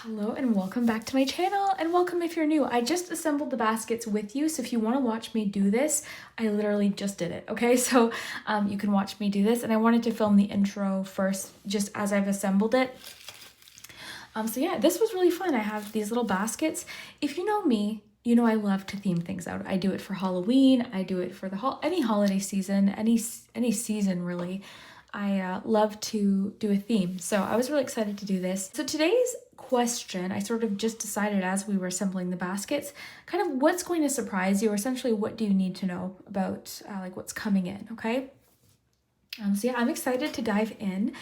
Hello and welcome back to my channel, and welcome if you're new. I just assembled the baskets with you, so if you want to watch me do this, I literally just did it, okay? So you can watch me do this, and I wanted to film the intro first just as I've assembled it. So yeah, this was really fun. I have these little baskets. If you know me, you know I love to theme things out. I do it for Halloween, I do it for any holiday season, any season really. I love to do a theme, so I was really excited to do this. So today's question, I sort of just decided as we were assembling the baskets, kind of what's going to surprise you, or essentially what do you need to know about like what's coming in, okay? So yeah, I'm excited to dive in.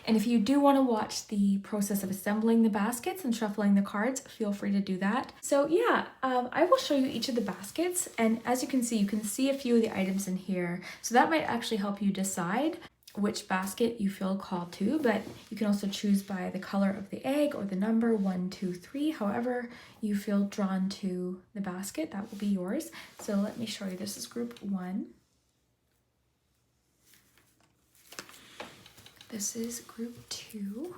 And if you do want to watch the process of assembling the baskets and shuffling the cards, feel free to do that. So yeah, I will show you each of the baskets. And as you can see a few of the items in here. So that might actually help you decide which basket you feel called to, but you can also choose by the color of the egg or the number 1, 2, 3, however you feel drawn to the basket, that will be yours. So let me show you. This is group 1. This is group 2.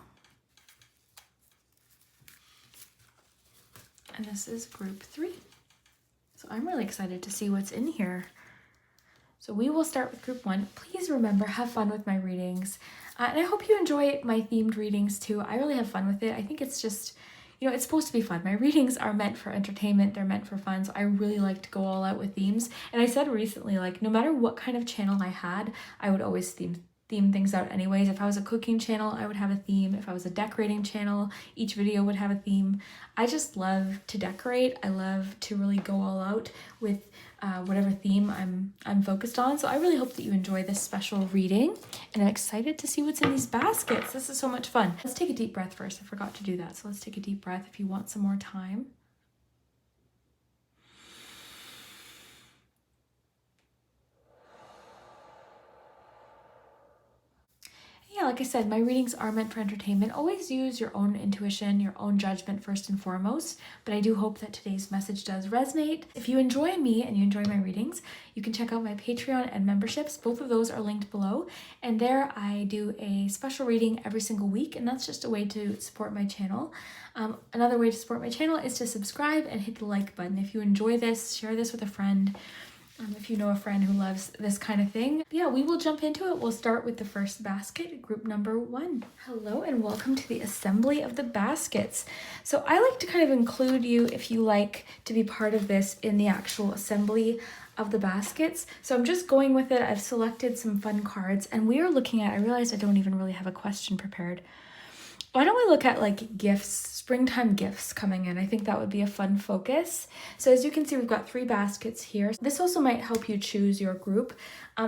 And this is group 3. So I'm really excited to see what's in here. So we will start with group 1. Please remember, have fun with my readings. And I hope you enjoy my themed readings too. I really have fun with it. I think it's just, you know, it's supposed to be fun. My readings are meant for entertainment. They're meant for fun. So I really like to go all out with themes. And I said recently, like, no matter what kind of channel I had, I would always theme things out anyways. If I was a cooking channel, I would have a theme. If I was a decorating channel, each video would have a theme. I just love to decorate. I love to really go all out with whatever theme I'm focused on. So I really hope that you enjoy this special reading, and I'm excited to see what's in these baskets. This is so much fun. Let's take a deep breath first. I forgot to do that. So let's take a deep breath if you want some more time. Yeah, like I said, my readings are meant for entertainment. Always use your own intuition, your own judgment first and foremost, but I do hope that today's message does resonate. If you enjoy me and you enjoy my readings, you can check out my Patreon and memberships. Both of those are linked below, and there I do a special reading every single week, and that's just a way to support my channel. Another way to support my channel is to subscribe and hit the like button. If you enjoy this, share this with a friend. If you know a friend who loves this kind of thing. But yeah, we will jump into it. We'll start with the first basket, group number 1. Hello and welcome to the assembly of the baskets. So I like to kind of include you, if you like to be part of this, in the actual assembly of the baskets. So I'm just going with it. I've selected some fun cards, and we are looking at, I realized I don't even really have a question prepared. Why don't we look at like gifts, springtime gifts coming in? I think that would be a fun focus. So as you can see, we've got 3 baskets here. This also might help you choose your group.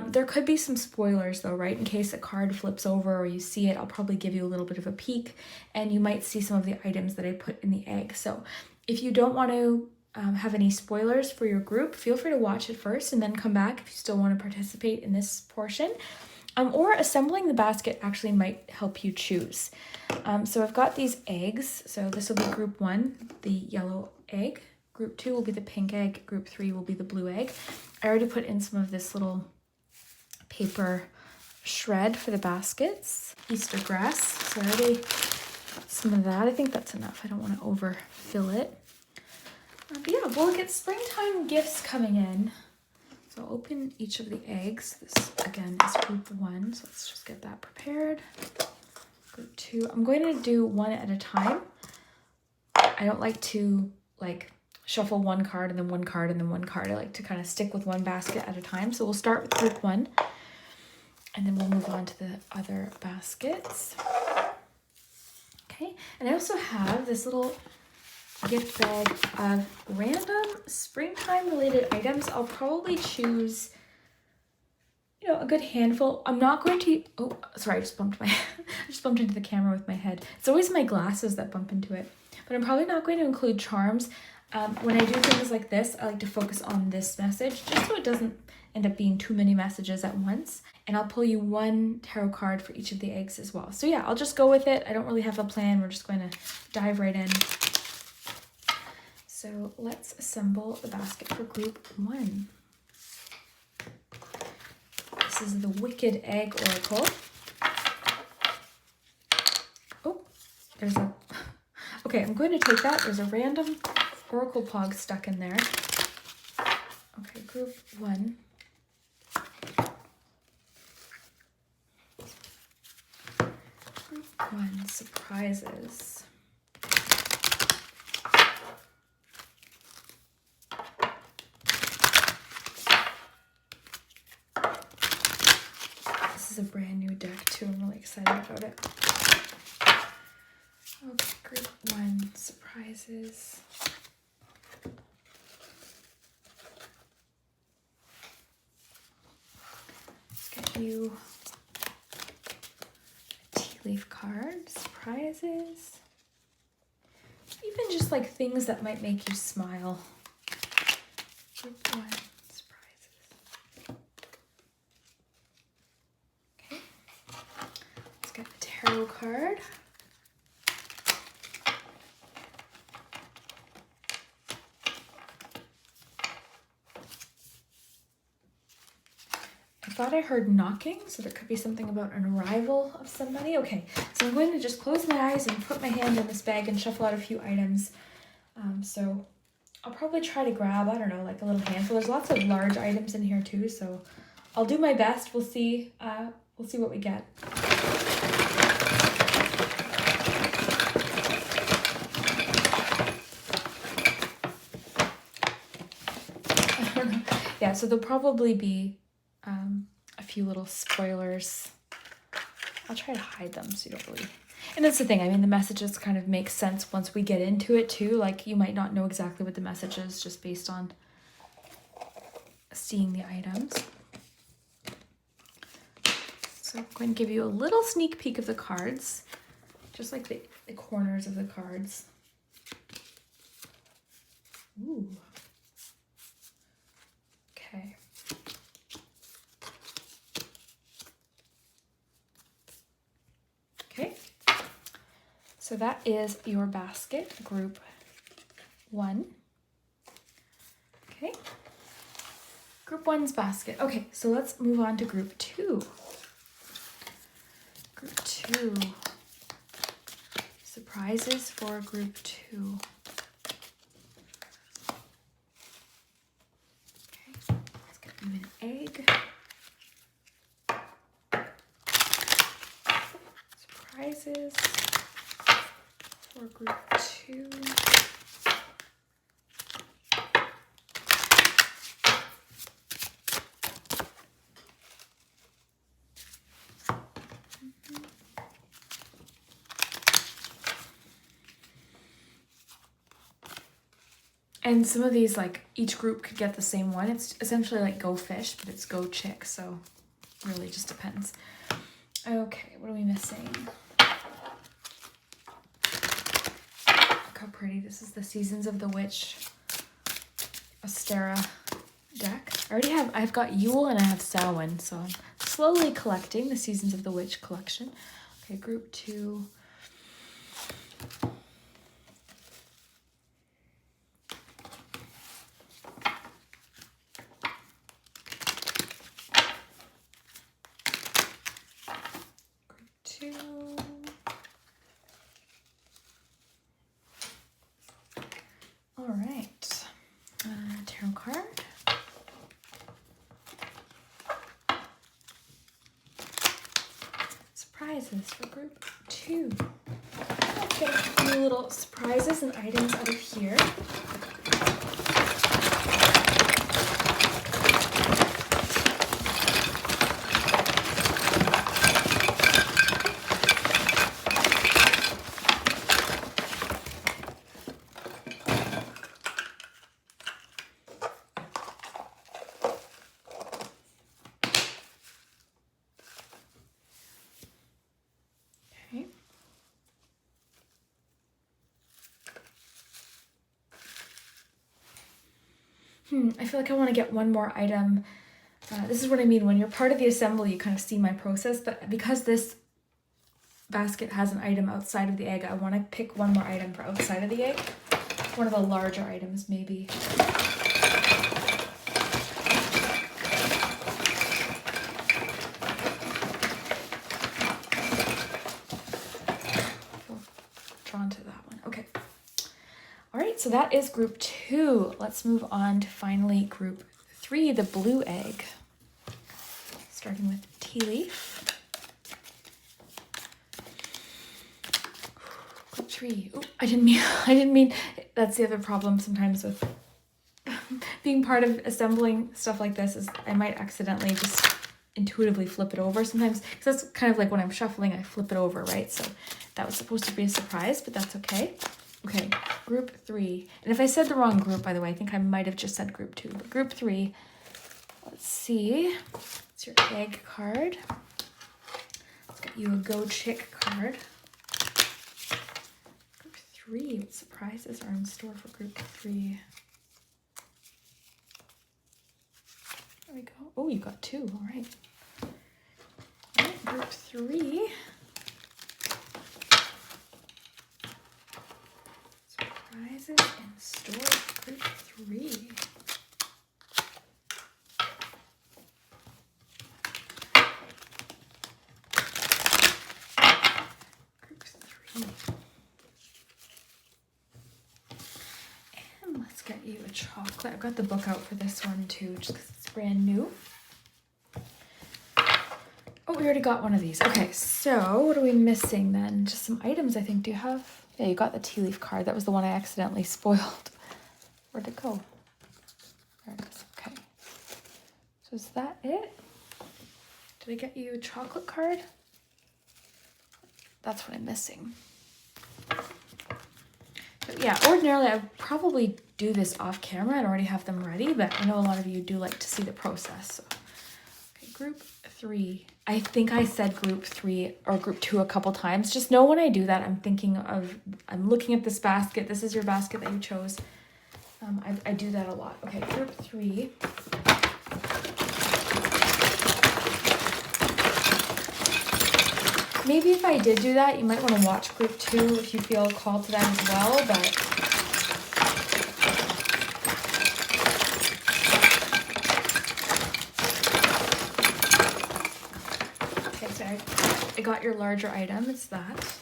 There could be some spoilers though, right? In case a card flips over or you see it, I'll probably give you a little bit of a peek, and you might see some of the items that I put in the egg. So if you don't want to have any spoilers for your group, feel free to watch it first and then come back if you still want to participate in this portion. Or assembling the basket actually might help you choose. So I've got these eggs. So this will be group 1, the yellow egg. Group 2 will be the pink egg. Group 3 will be the blue egg. I already put in some of this little paper shred for the baskets. Easter grass. So I already got some of that. I think that's enough. I don't want to overfill it. But yeah, we'll get springtime gifts coming in. So I'll open each of the eggs. This, again, is group 1, so let's just get that prepared. Group 2, I'm going to do one at a time. I don't like to like shuffle one card and then one card and then one card. I like to kind of stick with one basket at a time. So we'll start with group 1, and then we'll move on to the other baskets. Okay, and I also have this little gift bag of random springtime related items. I'll probably choose, you know, a good handful. I'm not going to, oh, sorry, I just bumped into the camera with my head. It's always my glasses that bump into it. But I'm probably not going to include charms. When I do things like this, I like to focus on this message, just so it doesn't end up being too many messages at once. And I'll pull you one tarot card for each of the eggs as well. So yeah, I'll just go with it. I don't really have a plan. We're just going to dive right in. So let's assemble the basket for group 1. This is the Wicked Egg Oracle. Oh, there's a Okay, I'm going to take that. There's a random Oracle Pog stuck in there. Okay, group 1. Group 1, surprises. This is a brand new deck too. I'm really excited about it. Okay, group 1, surprises. Let's get you a tea leaf card, surprises. Even just like things that might make you smile. Group 1, surprises. Okay, let's get the tarot card. I thought I heard knocking, so there could be something about an arrival of somebody. Okay, so I'm going to just close my eyes and put my hand in this bag and shuffle out a few items. So I'll probably try to grab, I don't know, like a little handful. There's lots of large items in here too, so I'll do my best. We'll see what we get. Yeah, so there'll probably be a few little spoilers. I'll try to hide them so you don't really... And that's the thing, I mean, the messages kind of make sense once we get into it too. Like, you might not know exactly what the message is just based on seeing the items. So I'm going to give you a little sneak peek of the cards, just like the corners of the cards. Ooh. Okay. Okay. So that is your basket, group 1. Okay. Group 1's basket. Okay, so let's move on to group 2. Group 2. Surprises for group 2. Okay, let's get you an egg. Surprises for group 2. And some of these, like, each group could get the same one. It's essentially like Go Fish, but it's Go Chick, so really just depends. Okay, what are we missing? Look how pretty. This is the Seasons of the Witch Ostara deck. I've got Yule and I have Samhain, so I'm slowly collecting the Seasons of the Witch collection. Okay, group 2. All right, tarot card. Surprises for group 2. Let's get a few little surprises and items out of here. I feel like I want to get one more item. This is what I mean. When you're part of the assembly, you kind of see my process. But because this basket has an item outside of the egg, I want to pick one more item for outside of the egg. One of the larger items, maybe. Drawn to that one. Okay. All right, so that is group 2. Let's move on to finally group 3, the blue egg. Starting with tea leaf. Group 3. Oh, I didn't mean, that's the other problem sometimes with being part of assembling stuff like this is I might accidentally just intuitively flip it over sometimes, because that's kind of like when I'm shuffling, I flip it over, right? So that was supposed to be a surprise, but that's okay. Okay, group 3. And if I said the wrong group, by the way, I think I might have just said group 2, but group 3, let's see. It's your egg card. Let's get you a Go Chick card. Group 3, what surprises are in store for group 3? There we go. Oh, you got 2, all right. All right, group 3. Surprises in store for group 3. Group 3. And let's get you a chocolate. I've got the book out for this one too, just because it's brand new. Oh, we already got one of these. Okay, so what are we missing then? Just some items, I think. Do you have? Yeah, you got the tea leaf card. That was the one I accidentally spoiled. Where'd it go? There it is. Okay. So is that it? Did I get you a chocolate card? That's what I'm missing. But yeah, ordinarily I would probably do this off camera. I'd already have them ready, but I know a lot of you do like to see the process. So. Okay, group 3. I think I said group 3 or group 2 a couple times. Just know when I do that, I'm looking at this basket. This is your basket that you chose. I do that a lot. Okay, group 3. Maybe if I did do that, you might want to watch group 2 if you feel called to that as well, but I got your larger item, it's that.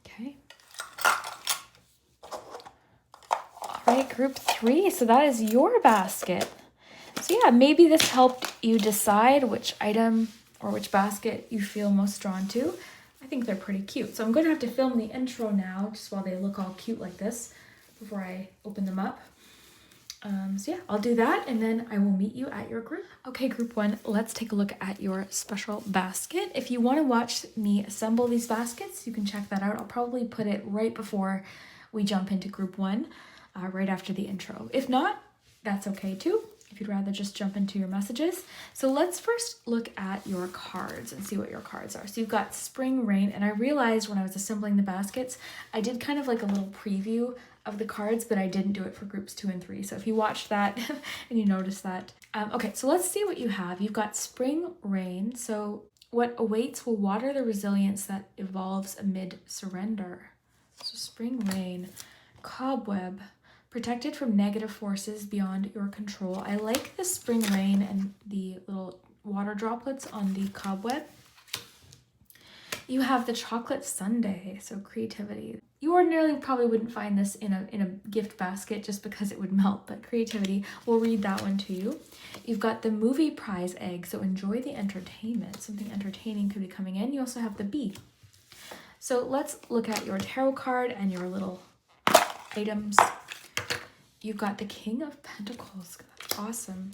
Okay. All right, group 3, so that is your basket. So yeah, maybe this helped you decide which item or which basket you feel most drawn to. I think they're pretty cute. So I'm going to have to film the intro now, just while they look all cute like this, before I open them up. So yeah, I'll do that and then I will meet you at your group. Okay, group 1, let's take a look at your special basket. If you want to watch me assemble these baskets, you can check that out. I'll probably put it right before we jump into group 1, right after the intro. If not, that's okay too, if you'd rather just jump into your messages. So let's first look at your cards and see what your cards are. So you've got Spring Rain, and I realized when I was assembling the baskets, I did kind of like a little preview of the cards, but I didn't do it for groups 2 and 3. So if you watched that and you noticed that. Okay, so let's see what you have. You've got Spring Rain. So what awaits will water the resilience that evolves amid surrender. So Spring Rain, Cobweb, protected from negative forces beyond your control. I like the Spring Rain and the little water droplets on the cobweb. You have the Chocolate Sundae, so creativity. You ordinarily probably wouldn't find this in a gift basket just because it would melt, but creativity, we'll read that one to you. You've got the Movie Prize Egg, so enjoy the entertainment. Something entertaining could be coming in. You also have the Bee. So let's look at your tarot card and your little items. You've got the King of Pentacles. That's awesome.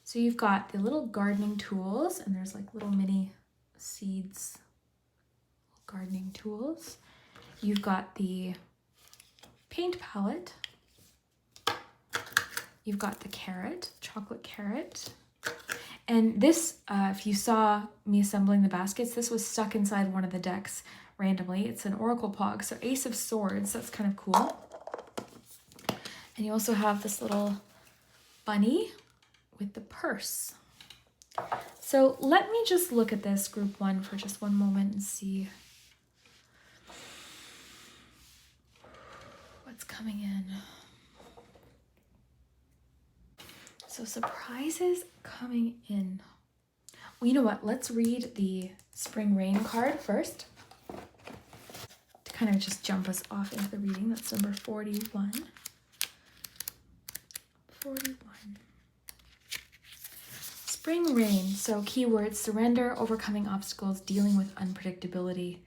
So you've got the little gardening tools, and there's like little mini seeds, gardening tools. You've got the paint palette. You've got the carrot, chocolate carrot. And this, if you saw me assembling the baskets, this was stuck inside one of the decks randomly. It's an Oracle Pog, so Ace of Swords. That's kind of cool. And you also have this little bunny with the purse. So let me just look at this group 1 for just one moment and see coming in. So surprises coming in. Well, you know what? Let's read the spring rain card first to kind of just jump us off into the reading. That's number 41. 41. Spring rain. So keywords: surrender, overcoming obstacles, dealing with unpredictability.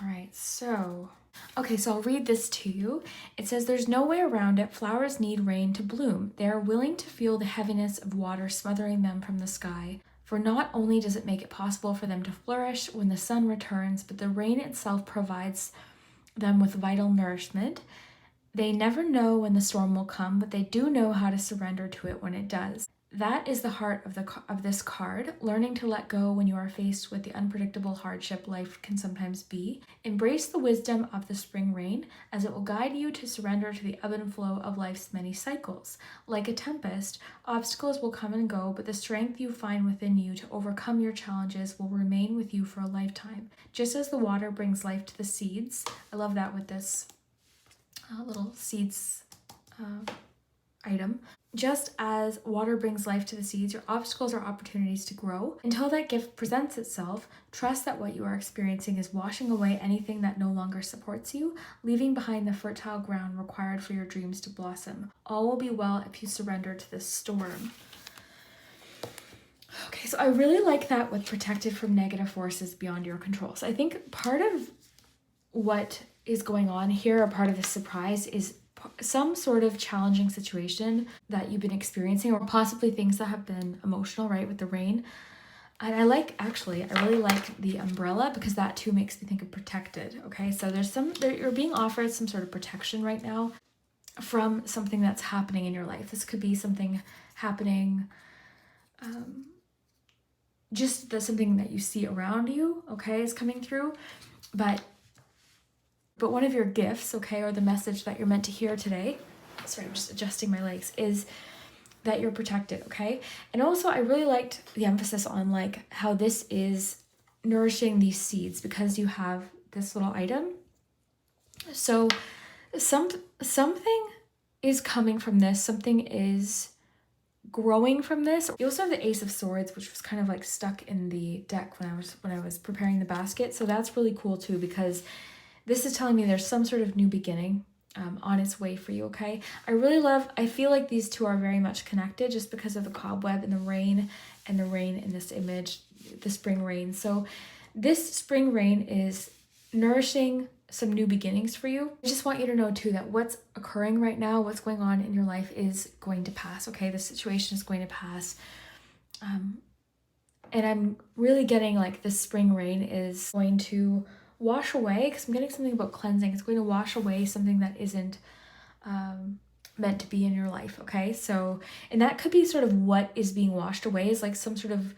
All right, so I'll read this to you. It says, there's no way around it. Flowers need rain to bloom. They are willing to feel the heaviness of water smothering them from the sky. For not only does it make it possible for them to flourish when the sun returns, but the rain itself provides them with vital nourishment. They never know when the storm will come, but they do know how to surrender to it when it does. That is the heart of this card, learning to let go when you are faced with the unpredictable hardship life can sometimes be. Embrace the wisdom of the spring rain, as it will guide you to surrender to the ebb and flow of life's many cycles. Like a tempest, obstacles will come and go, but the strength you find within you to overcome your challenges will remain with you for a lifetime. Just as the water brings life to the seeds, I love that with this little seeds item. Just as water brings life to the seeds, your obstacles are opportunities to grow. Until that gift presents itself, trust that what you are experiencing is washing away anything that no longer supports you, leaving behind the fertile ground required for your dreams to blossom. All will be well if you surrender to this storm. Okay, so I really like that with protected from negative forces beyond your control. So I think part of what is going on here, or part of the surprise, is some sort of challenging situation that you've been experiencing, or possibly things that have been emotional, right, with the rain. And I really like the umbrella, because that too makes me think of protected. Okay, so you're being offered some sort of protection right now from something that's happening in your life. This could be something happening, something that you see around you, okay, is coming through. But one of your gifts, okay, or the message that you're meant to hear today, sorry, I'm just adjusting my legs, is that you're protected, okay? And also, I really liked the emphasis on like how this is nourishing these seeds, because you have this little item. So something is coming from this, something is growing from this. You also have the Ace of Swords, which was kind of like stuck in the deck when I was preparing the basket. So that's really cool too, because this is telling me there's some sort of new beginning on its way for you, okay? I feel like these two are very much connected, just because of the cobweb and the rain in this image, the spring rain. So this spring rain is nourishing some new beginnings for you. I just want you to know too that what's occurring right now, what's going on in your life, is going to pass, okay? The situation is going to pass. And I'm really getting like this spring rain is going to wash away, because I'm getting something about cleansing. It's going to wash away something that isn't meant to be in your life, okay? So, and that could be sort of what is being washed away, is like some sort of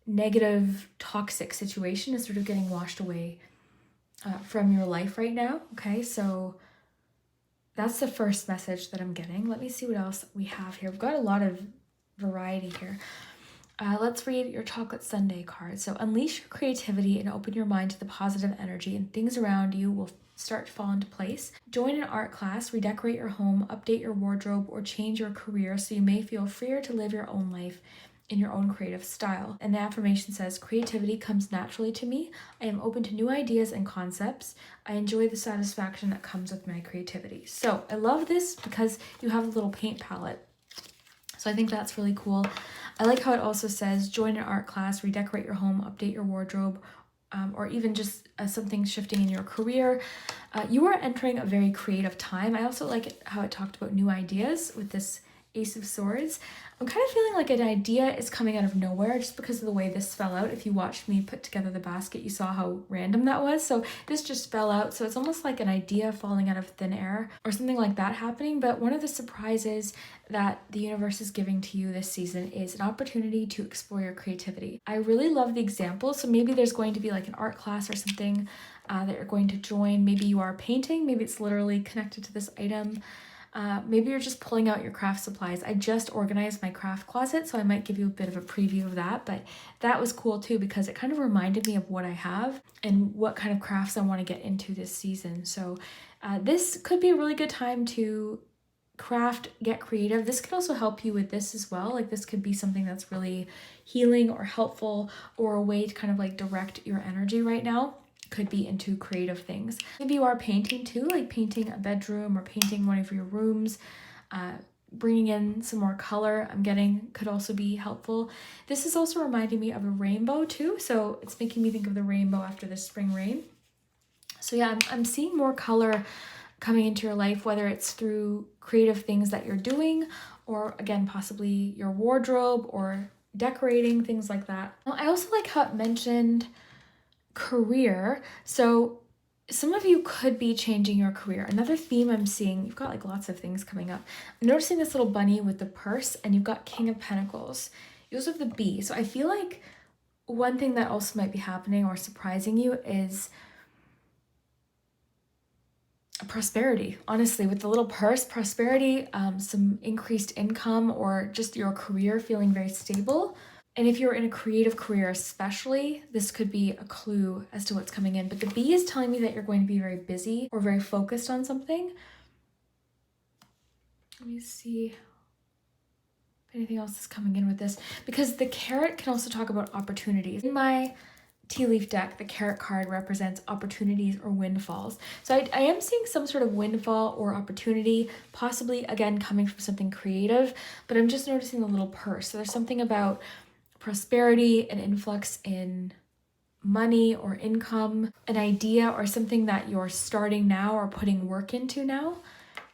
negative, toxic situation is sort of getting washed away from your life right now, okay? So that's the first message that I'm getting. Let me see what else we have here. We've got a lot of variety here. Let's read your Chocolate Sundae card. So unleash your creativity and open your mind to the positive energy, and things around you will start to fall into place. Join an art class, redecorate your home, update your wardrobe, or change your career so you may feel freer to live your own life in your own creative style. And the affirmation says, creativity comes naturally to me. I am open to new ideas and concepts. I enjoy the satisfaction that comes with my creativity. So I love this because you have a little paint palette. So I think that's really cool. I like how it also says, join an art class, redecorate your home, update your wardrobe, or even just something shifting in your career. You are entering a very creative time. I also like how it talked about new ideas with this Ace of Swords. I'm kind of feeling like an idea is coming out of nowhere just because of the way this fell out. If you watched me put together the basket, you saw how random that was. So this just fell out. So it's almost like an idea falling out of thin air or something like that happening. But one of the surprises that the universe is giving to you this season is an opportunity to explore your creativity. I really love the example. So maybe there's going to be like an art class or something that you're going to join. Maybe you are painting. Maybe it's literally connected to this item. Maybe you're just pulling out your craft supplies. I just organized my craft closet, so I might give you a bit of a preview of that, but that was cool too because it kind of reminded me of what I have and what kind of crafts I want to get into this season. So this could be a really good time to craft, get creative. This could also help you with this as well. Like this could be something that's really healing or helpful, or a way to kind of like direct your energy right now. Could be into creative things. Maybe you are painting too, like painting a bedroom or painting one of your rooms. Bringing in some more color, I'm getting, could also be helpful. This is also reminding me of a rainbow too, so it's making me think of the rainbow after the spring rain. So yeah, I'm seeing more color coming into your life, whether it's through creative things that you're doing, or again, possibly your wardrobe or decorating, things like that. I also like how it mentioned career. So some of you could be changing your career. Another theme I'm seeing, you've got like lots of things coming up. I'm noticing this little bunny with the purse, and you've got King of Pentacles. You also have the bee. So I feel like one thing that also might be happening or surprising you is prosperity. Honestly, with the little purse, prosperity, some increased income, or just your career feeling very stable. And if you're in a creative career especially, this could be a clue as to what's coming in. But the bee is telling me that you're going to be very busy or very focused on something. Let me see if anything else is coming in with this. Because the carrot can also talk about opportunities. In my tea leaf deck, the carrot card represents opportunities or windfalls. So I am seeing some sort of windfall or opportunity, possibly again coming from something creative, but I'm just noticing the little purse. So there's something about prosperity, an influx in money or income, an idea or something that you're starting now or putting work into now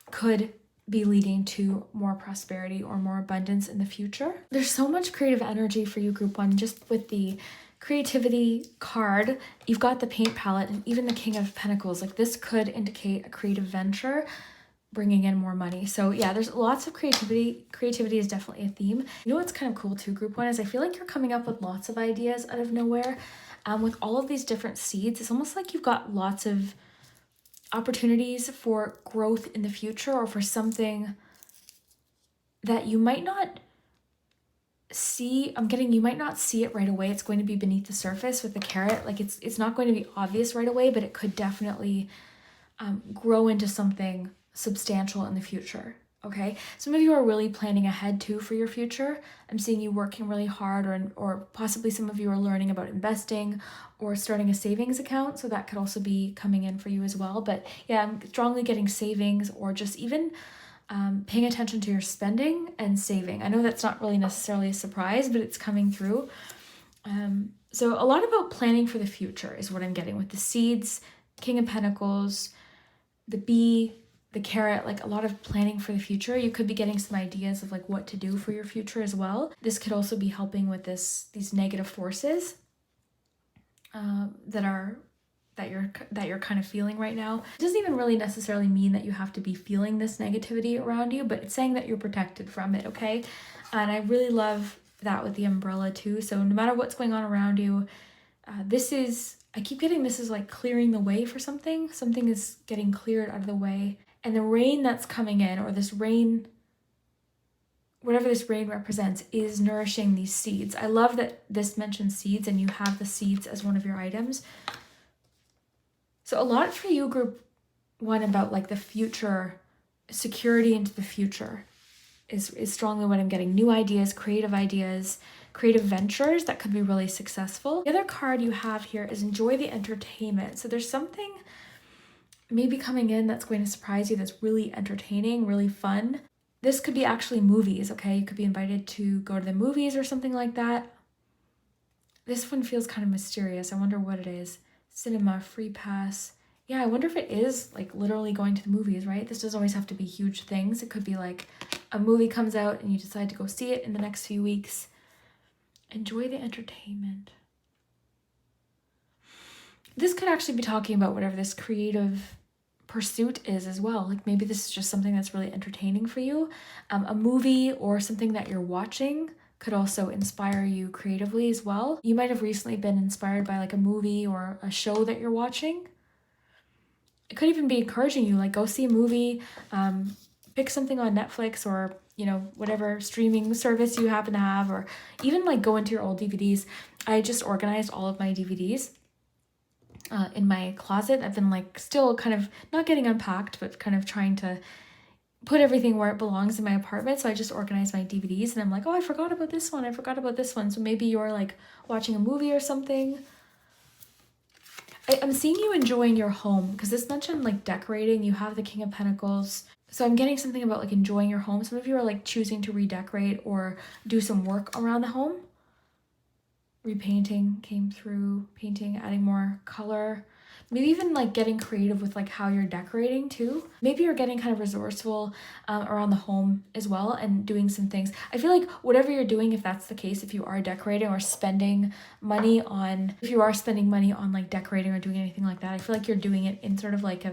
could be leading to more prosperity or more abundance in the future. There's so much creative energy for you, group one, just with the creativity card. You've got the paint palette and even the King of Pentacles. Like this could indicate a creative venture bringing in more money. So yeah, there's lots of creativity. Creativity is definitely a theme. You know what's kind of cool too, group one, is I feel like you're coming up with lots of ideas out of nowhere. With all of these different seeds, it's almost like you've got lots of opportunities for growth in the future, or for something that you might not see. I'm getting, you might not see it right away. It's going to be beneath the surface with the carrot. Like it's not going to be obvious right away, but it could definitely grow into something substantial in the future. Okay, some of you are really planning ahead too for your future. I'm seeing you working really hard, or possibly some of you are learning about investing or starting a savings account. So that could also be coming in for you as well. But yeah, I'm strongly getting savings, or just even paying attention to your spending and saving. I know that's not really necessarily a surprise, but it's coming through. So a lot about planning for the future is what I'm getting with the seeds, King of Pentacles, the bee, the carrot, like a lot of planning for the future. You could be getting some ideas of like what to do for your future as well. This could also be helping with these negative forces that you're kind of feeling right now. It doesn't even really necessarily mean that you have to be feeling this negativity around you, but it's saying that you're protected from it, okay? And I really love that with the umbrella too. So no matter what's going on around you, I keep getting this is like clearing the way for something. Something is getting cleared out of the way. And the rain that's coming in, or this rain, whatever this rain represents, is nourishing these seeds. I love that this mentions seeds and you have the seeds as one of your items. So a lot for you, group one, about like the future, security into the future is strongly what I'm getting. New ideas, creative ventures that could be really successful. The other card you have here is enjoy the entertainment. So there's something maybe coming in that's going to surprise you, that's really entertaining, really fun. This could be actually movies, okay? You could be invited to go to the movies or something like that. This one feels kind of mysterious. I wonder what it is. Cinema, free pass. Yeah, I wonder if it is like literally going to the movies, right? This doesn't always have to be huge things. It could be like a movie comes out and you decide to go see it in the next few weeks. Enjoy the entertainment. This could actually be talking about whatever this creative pursuit is as well. Like maybe this is just something that's really entertaining for you. A movie or something that you're watching could also inspire you creatively as well. You might have recently been inspired by like a movie or a show that you're watching. It could even be encouraging you, like go see a movie, pick something on Netflix or, you know, whatever streaming service you happen to have, or even like go into your old DVDs. I just organized all of my DVDs in my closet. I've been like still kind of not getting unpacked, but kind of trying to put everything where it belongs in my apartment. So I just organized my DVDs and I'm like, oh, I forgot about this one. I forgot about this one. So maybe you're like watching a movie or something. I'm seeing you enjoying your home because this mentioned like decorating. You have the King of Pentacles. So I'm getting something about like enjoying your home. Some of you are like choosing to redecorate or do some work around the home. Repainting came through, painting, adding more color. Maybe even like getting creative with like how you're decorating too. Maybe you're getting kind of resourceful around the home as well and doing some things. I feel like whatever you're doing, if that's the case, if you are decorating or spending money on, if you are spending money on like decorating or doing anything like that, I feel like you're doing it in sort of like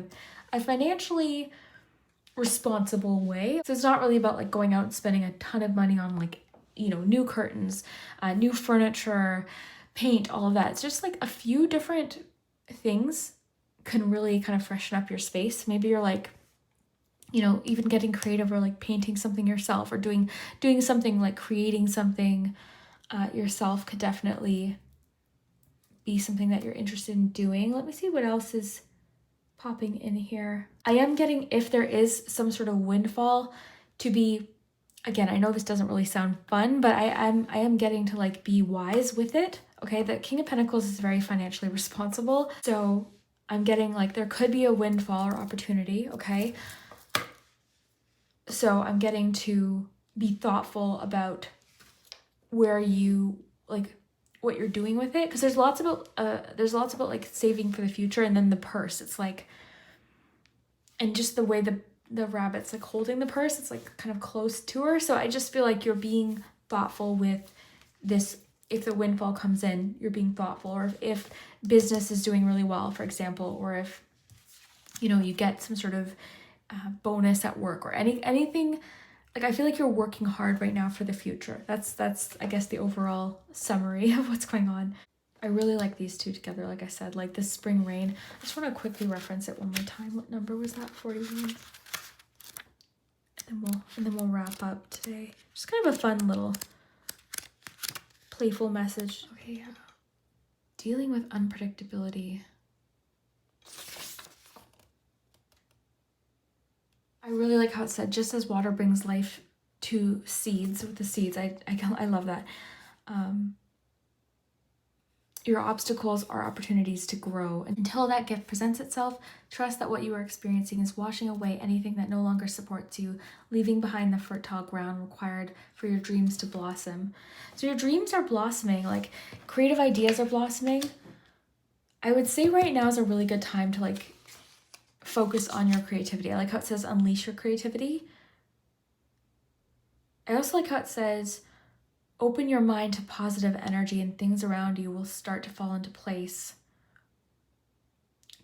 a financially responsible way. So it's not really about like going out and spending a ton of money on like, you know, new curtains, new furniture, paint, all of that. It's just like a few different things can really kind of freshen up your space. Maybe you're like, you know, even getting creative or like painting something yourself or doing something like creating something yourself could definitely be something that you're interested in doing. Let me see what else is popping in here. I am getting, if there is some sort of windfall, to be, again, I know this doesn't really sound fun, but I am getting to like be wise with it. Okay, the King of Pentacles is very financially responsible. So I'm getting like there could be a windfall or opportunity, okay? So I'm getting to be thoughtful about where you like what you're doing with it, because there's lots about like saving for the future, and then the purse. It's like, and just the way the rabbit's like holding the purse, it's like kind of close to her. So I just feel like you're being thoughtful with this. If the windfall comes in, you're being thoughtful, or if business is doing really well, for example, or if, you know, you get some sort of bonus at work or anything. Like, I feel like you're working hard right now for the future. That's I guess the overall summary of what's going on. I really like these two together. Like I said, like the spring rain. I just want to quickly reference it one more time. What number was that? 41. And then we'll wrap up today. Just kind of a fun little playful message. Okay, dealing with unpredictability. I really like how it said, just as water brings life to seeds, with the seeds. I love that. Your obstacles are opportunities to grow. Until that gift presents itself, trust that what you are experiencing is washing away anything that no longer supports you, leaving behind the fertile ground required for your dreams to blossom. So your dreams are blossoming, like creative ideas are blossoming. I would say right now is a really good time to like focus on your creativity. I like how it says unleash your creativity. I also like how it says open your mind to positive energy and things around you will start to fall into place.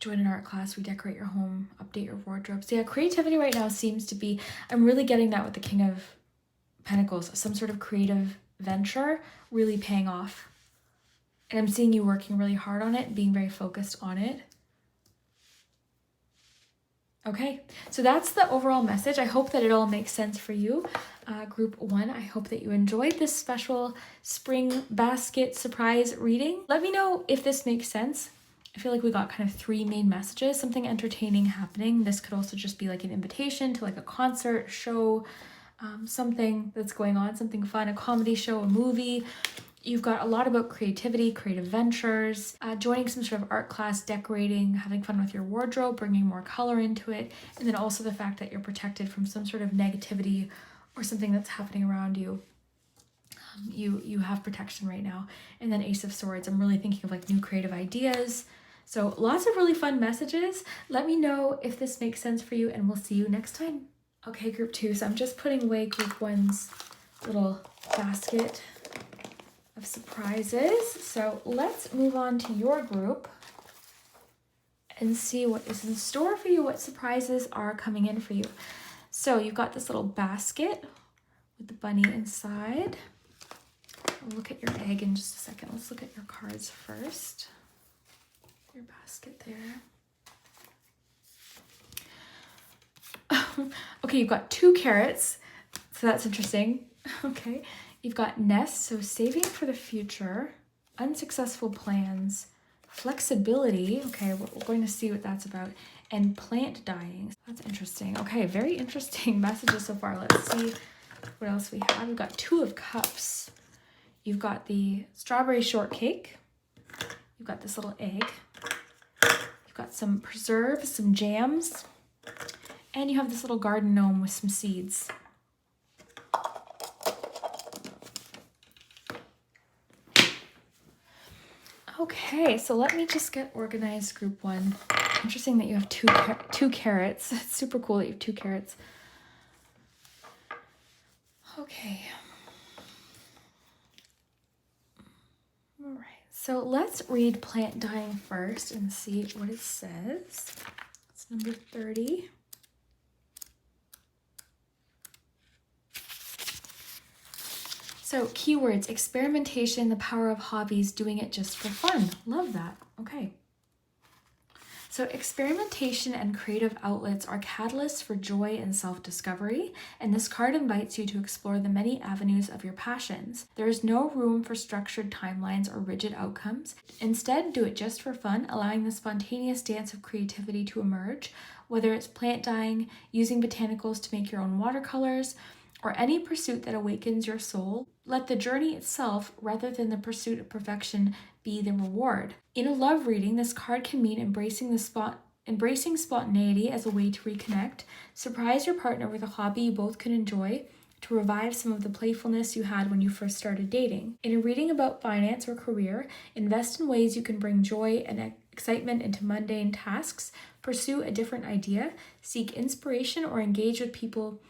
Join an art class, redecorate your home, update your wardrobe. So yeah, creativity right now seems to be, I'm really getting that with the King of Pentacles, some sort of creative venture really paying off. And I'm seeing you working really hard on it, being very focused on it. Okay, so that's the overall message. I hope that it all makes sense for you. Group 1, I hope that you enjoyed this special spring basket surprise reading. Let me know if this makes sense. I feel like we got kind of 3 main messages, something entertaining happening. This could also just be like an invitation to like a concert, show, something that's going on, something fun, a comedy show, a movie. You've got a lot about creativity, creative ventures, joining some sort of art class, decorating, having fun with your wardrobe, bringing more color into it, and then also the fact that you're protected from some sort of negativity or something that's happening around you. You have protection right now. And then Ace of Swords, I'm really thinking of like new creative ideas. So lots of really fun messages. Let me know if this makes sense for you, and we'll see you next time. Okay, group 2, so I'm just putting away group 1's little basket of surprises. So let's move on to your group and see what is in store for you, what surprises are coming in for you. So you've got this little basket with the bunny inside. We'll look at your egg in just a second. Let's look at your cards first. Your basket there. Okay, you've got 2 carrots, so that's interesting. Okay, you've got nest, so saving for the future, unsuccessful plans, flexibility. Okay, we're going to see what that's about, and plant dying. That's interesting. Okay, very interesting messages so far. Let's see what else we have. We've got 2 of cups. You've got the strawberry shortcake. You've got this little egg. You've got some preserves, some jams, and you have this little garden gnome with some seeds. Okay, so let me just get organized, group 1. Interesting that you have two carrots. It's super cool that you have 2 carrots. Okay. All right, so let's read plant dying first and see what it says. It's number 30. So keywords: experimentation, the power of hobbies, doing it just for fun. Love that. Okay. So experimentation and creative outlets are catalysts for joy and self-discovery, and this card invites you to explore the many avenues of your passions. There is no room for structured timelines or rigid outcomes. Instead, do it just for fun, allowing the spontaneous dance of creativity to emerge, whether it's plant dyeing, using botanicals to make your own watercolors, or any pursuit that awakens your soul. Let the journey itself, rather than the pursuit of perfection, be the reward. In a love reading, this card can mean embracing spontaneity as a way to reconnect. Surprise your partner with a hobby you both can enjoy to revive some of the playfulness you had when you first started dating. In a reading about finance or career, invest in ways you can bring joy and excitement into mundane tasks. Pursue a different idea. Seek inspiration or engage with people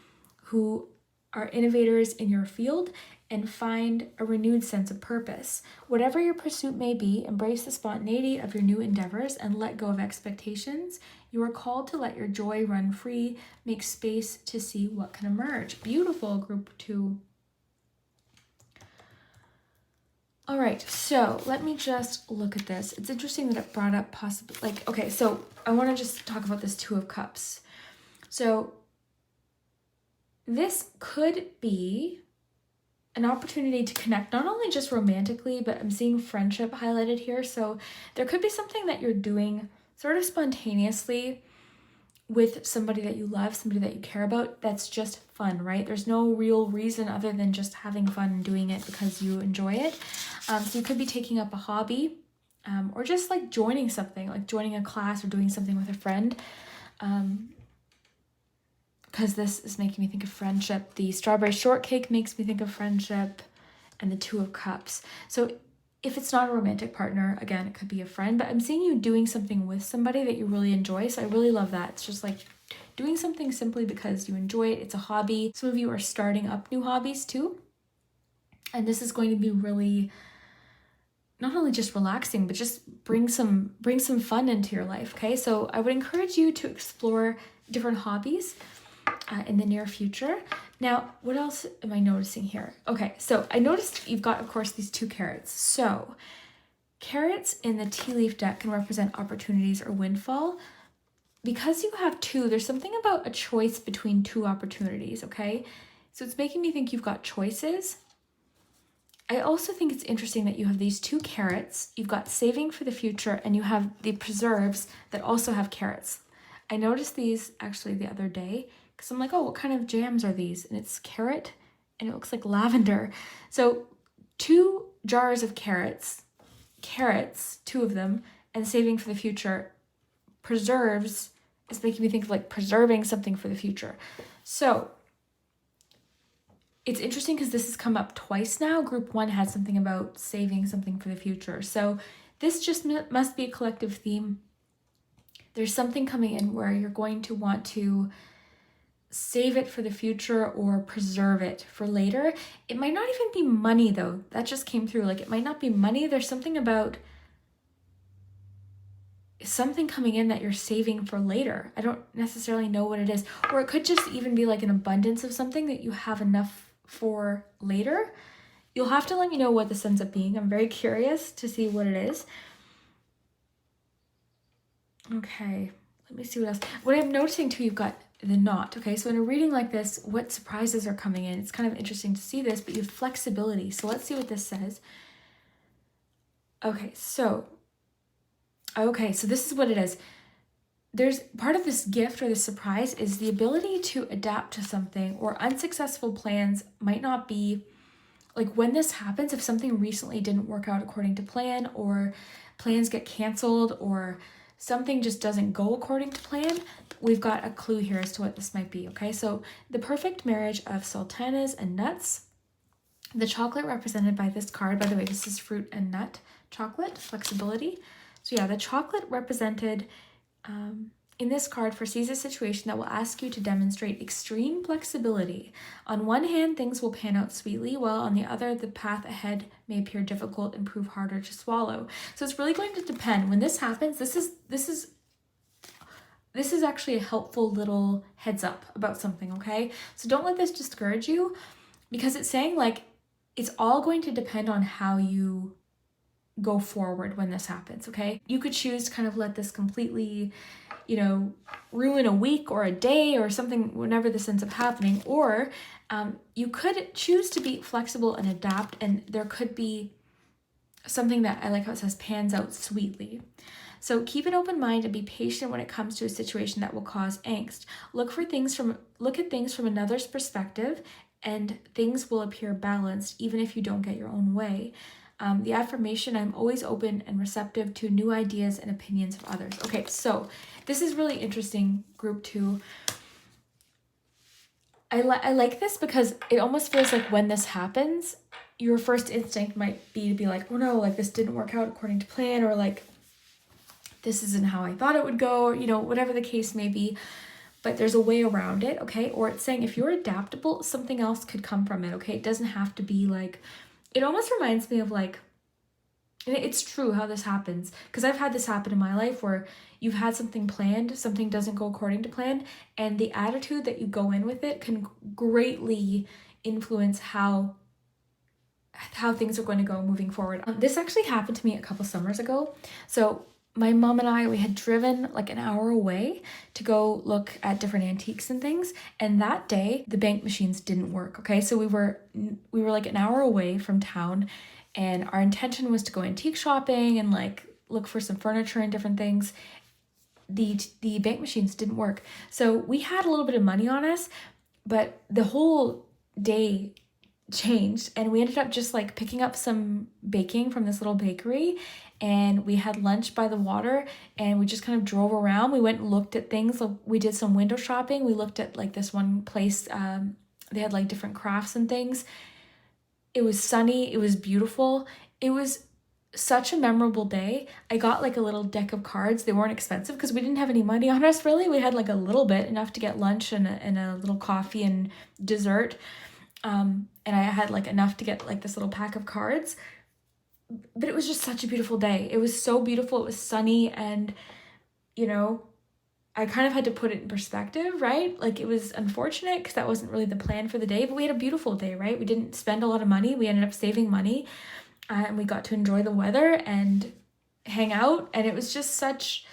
who are innovators in your field, and find a renewed sense of purpose. Whatever your pursuit may be, embrace the spontaneity of your new endeavors and let go of expectations. You are called to let your joy run free, make space to see what can emerge. Beautiful, group 2. All right, so let me just look at this. It's interesting that it brought up okay, so I want to just talk about this 2 of cups. So this could be an opportunity to connect, not only just romantically, but I'm seeing friendship highlighted here. So there could be something that you're doing sort of spontaneously with somebody that you love, somebody that you care about, that's just fun, right? There's no real reason other than just having fun and doing it because you enjoy it. So you could be taking up a hobby, or just like joining something, like joining a class or doing something with a friend. Because this is making me think of friendship. The strawberry shortcake makes me think of friendship, and the 2 of cups. So if it's not a romantic partner, again, it could be a friend, but I'm seeing you doing something with somebody that you really enjoy. So I really love that. It's just like doing something simply because you enjoy it. It's a hobby. Some of you are starting up new hobbies too. And this is going to be really not only just relaxing, but just bring some fun into your life. Okay. So I would encourage you to explore different hobbies in the near future. Now, what else am I noticing here? Okay, so I noticed you've got, of course, these 2 carrots. So carrots in the tea leaf deck can represent opportunities or windfall. Because you have 2, there's something about a choice between 2 opportunities, okay? So it's making me think you've got choices. I also think it's interesting that you have these 2 carrots, you've got saving for the future, and you have the preserves that also have carrots. I noticed these actually the other day, because I'm like, oh, what kind of jams are these? And it's carrot, and it looks like lavender. So 2 jars of carrots, 2 of them, and saving for the future. Preserves is making me think of like preserving something for the future. So it's interesting because this has come up twice now. Group 1 had something about saving something for the future. So this just must be a collective theme. There's something coming in where you're going to want to save it for the future or preserve it for later. It might not even be money though. That just came through. Like it might not be money. There's something about something coming in that you're saving for later. I don't necessarily know what it is. Or it could just even be like an abundance of something that you have enough for later. You'll have to let me know what this ends up being. I'm very curious to see what it is. Okay. Let me see what else. What I'm noticing too, you've got the not. Okay, so in a reading like this, what surprises are coming in? It's kind of interesting to see this, but you have flexibility. So let's see what this says. Okay, so this is what it is. There's part of this gift or this surprise is the ability to adapt to something, or unsuccessful plans might not be, like when this happens, if something recently didn't work out according to plan, or plans get canceled, or something just doesn't go according to plan, we've got a clue here as to what this might be. Okay, so the perfect marriage of sultanas and nuts. The chocolate represented by this card, by the way, this is fruit and nut chocolate, flexibility. So yeah, the chocolate represented in this card foresees a situation that will ask you to demonstrate extreme flexibility. On one hand, things will pan out sweetly, while on the other, the path ahead may appear difficult and prove harder to swallow. So it's really going to depend. When this happens, this is actually a helpful little heads up about something, okay? So don't let this discourage you, because it's saying like it's all going to depend on how you go forward when this happens, okay? You could choose to kind of let this completely, ruin a week or a day or something whenever this ends up happening, or you could choose to be flexible and adapt, and there could be something that, I like how it says, pans out sweetly. So keep an open mind and be patient when it comes to a situation that will cause angst. Look at things from another's perspective, and things will appear balanced even if you don't get your own way. The affirmation, I'm always open and receptive to new ideas and opinions of others. Okay, so this is really interesting, group 2. I like this because it almost feels like when this happens, your first instinct might be to be like, oh no, like this didn't work out according to plan, or like this isn't how I thought it would go, or, whatever the case may be. But there's a way around it, okay? Or it's saying if you're adaptable, something else could come from it, okay? It doesn't have to be like, it almost reminds me of like, and it's true how this happens, because I've had this happen in my life where you've had something planned, something doesn't go according to plan, and the attitude that you go in with it can greatly influence how things are going to go moving forward. This actually happened to me a couple summers ago. So my mom and I, we had driven like an hour away to go look at different antiques and things. And that day, the bank machines didn't work. Okay, so we were like an hour away from town, and our intention was to go antique shopping and like look for some furniture and different things. The bank machines didn't work. So we had a little bit of money on us, but the whole day changed, and we ended up just like picking up some baking from this little bakery, and we had lunch by the water, and we just kind of drove around. We went and looked at things. We did some window shopping. We looked at like this one place, they had like different crafts and things. It was sunny, it was beautiful. It was such a memorable day. I got like a little deck of cards. They weren't expensive because we didn't have any money on us really. We had like a little bit, enough to get lunch and a little coffee and dessert. And I had like enough to get like this little pack of cards. But it was just such a beautiful day. It was so beautiful. It was sunny, and I kind of had to put it in perspective, right? Like it was unfortunate because that wasn't really the plan for the day, but we had a beautiful day, right? We didn't spend a lot of money. We ended up saving money, and we got to enjoy the weather and hang out. And it was just such,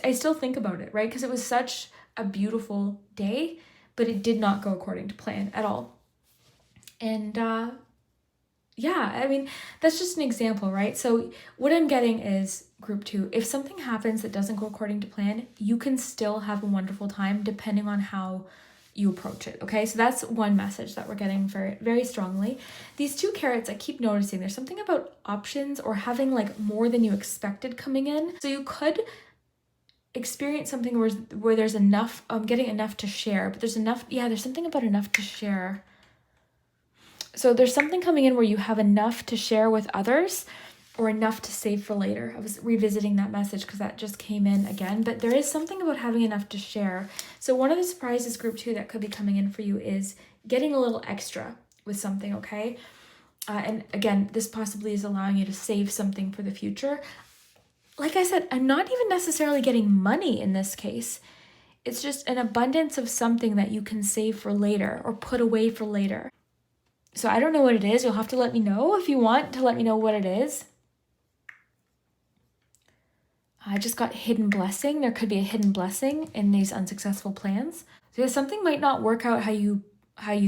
I still think about it, right? Because it was such a beautiful day, but it did not go according to plan at all. And yeah, I mean, that's just an example, right? So what I'm getting is, group 2, if something happens that doesn't go according to plan, you can still have a wonderful time depending on how you approach it, okay? So that's one message that we're getting very, very strongly. These 2 carrots, I keep noticing there's something about options or having like more than you expected coming in. So you could experience something where there's enough, getting enough to share, but there's something about enough to share. So there's something coming in where you have enough to share with others or enough to save for later. I was revisiting that message because that just came in again, but there is something about having enough to share. So one of the surprises, group 2, that could be coming in for you is getting a little extra with something, okay? And again, this possibly is allowing you to save something for the future. Like I said, I'm not even necessarily getting money in this case. It's just an abundance of something that you can save for later or put away for later. So I don't know what it is. You'll have to let me know if you want to let me know what it is. I just got hidden blessing. There could be a hidden blessing in these unsuccessful plans. So something might not work out how you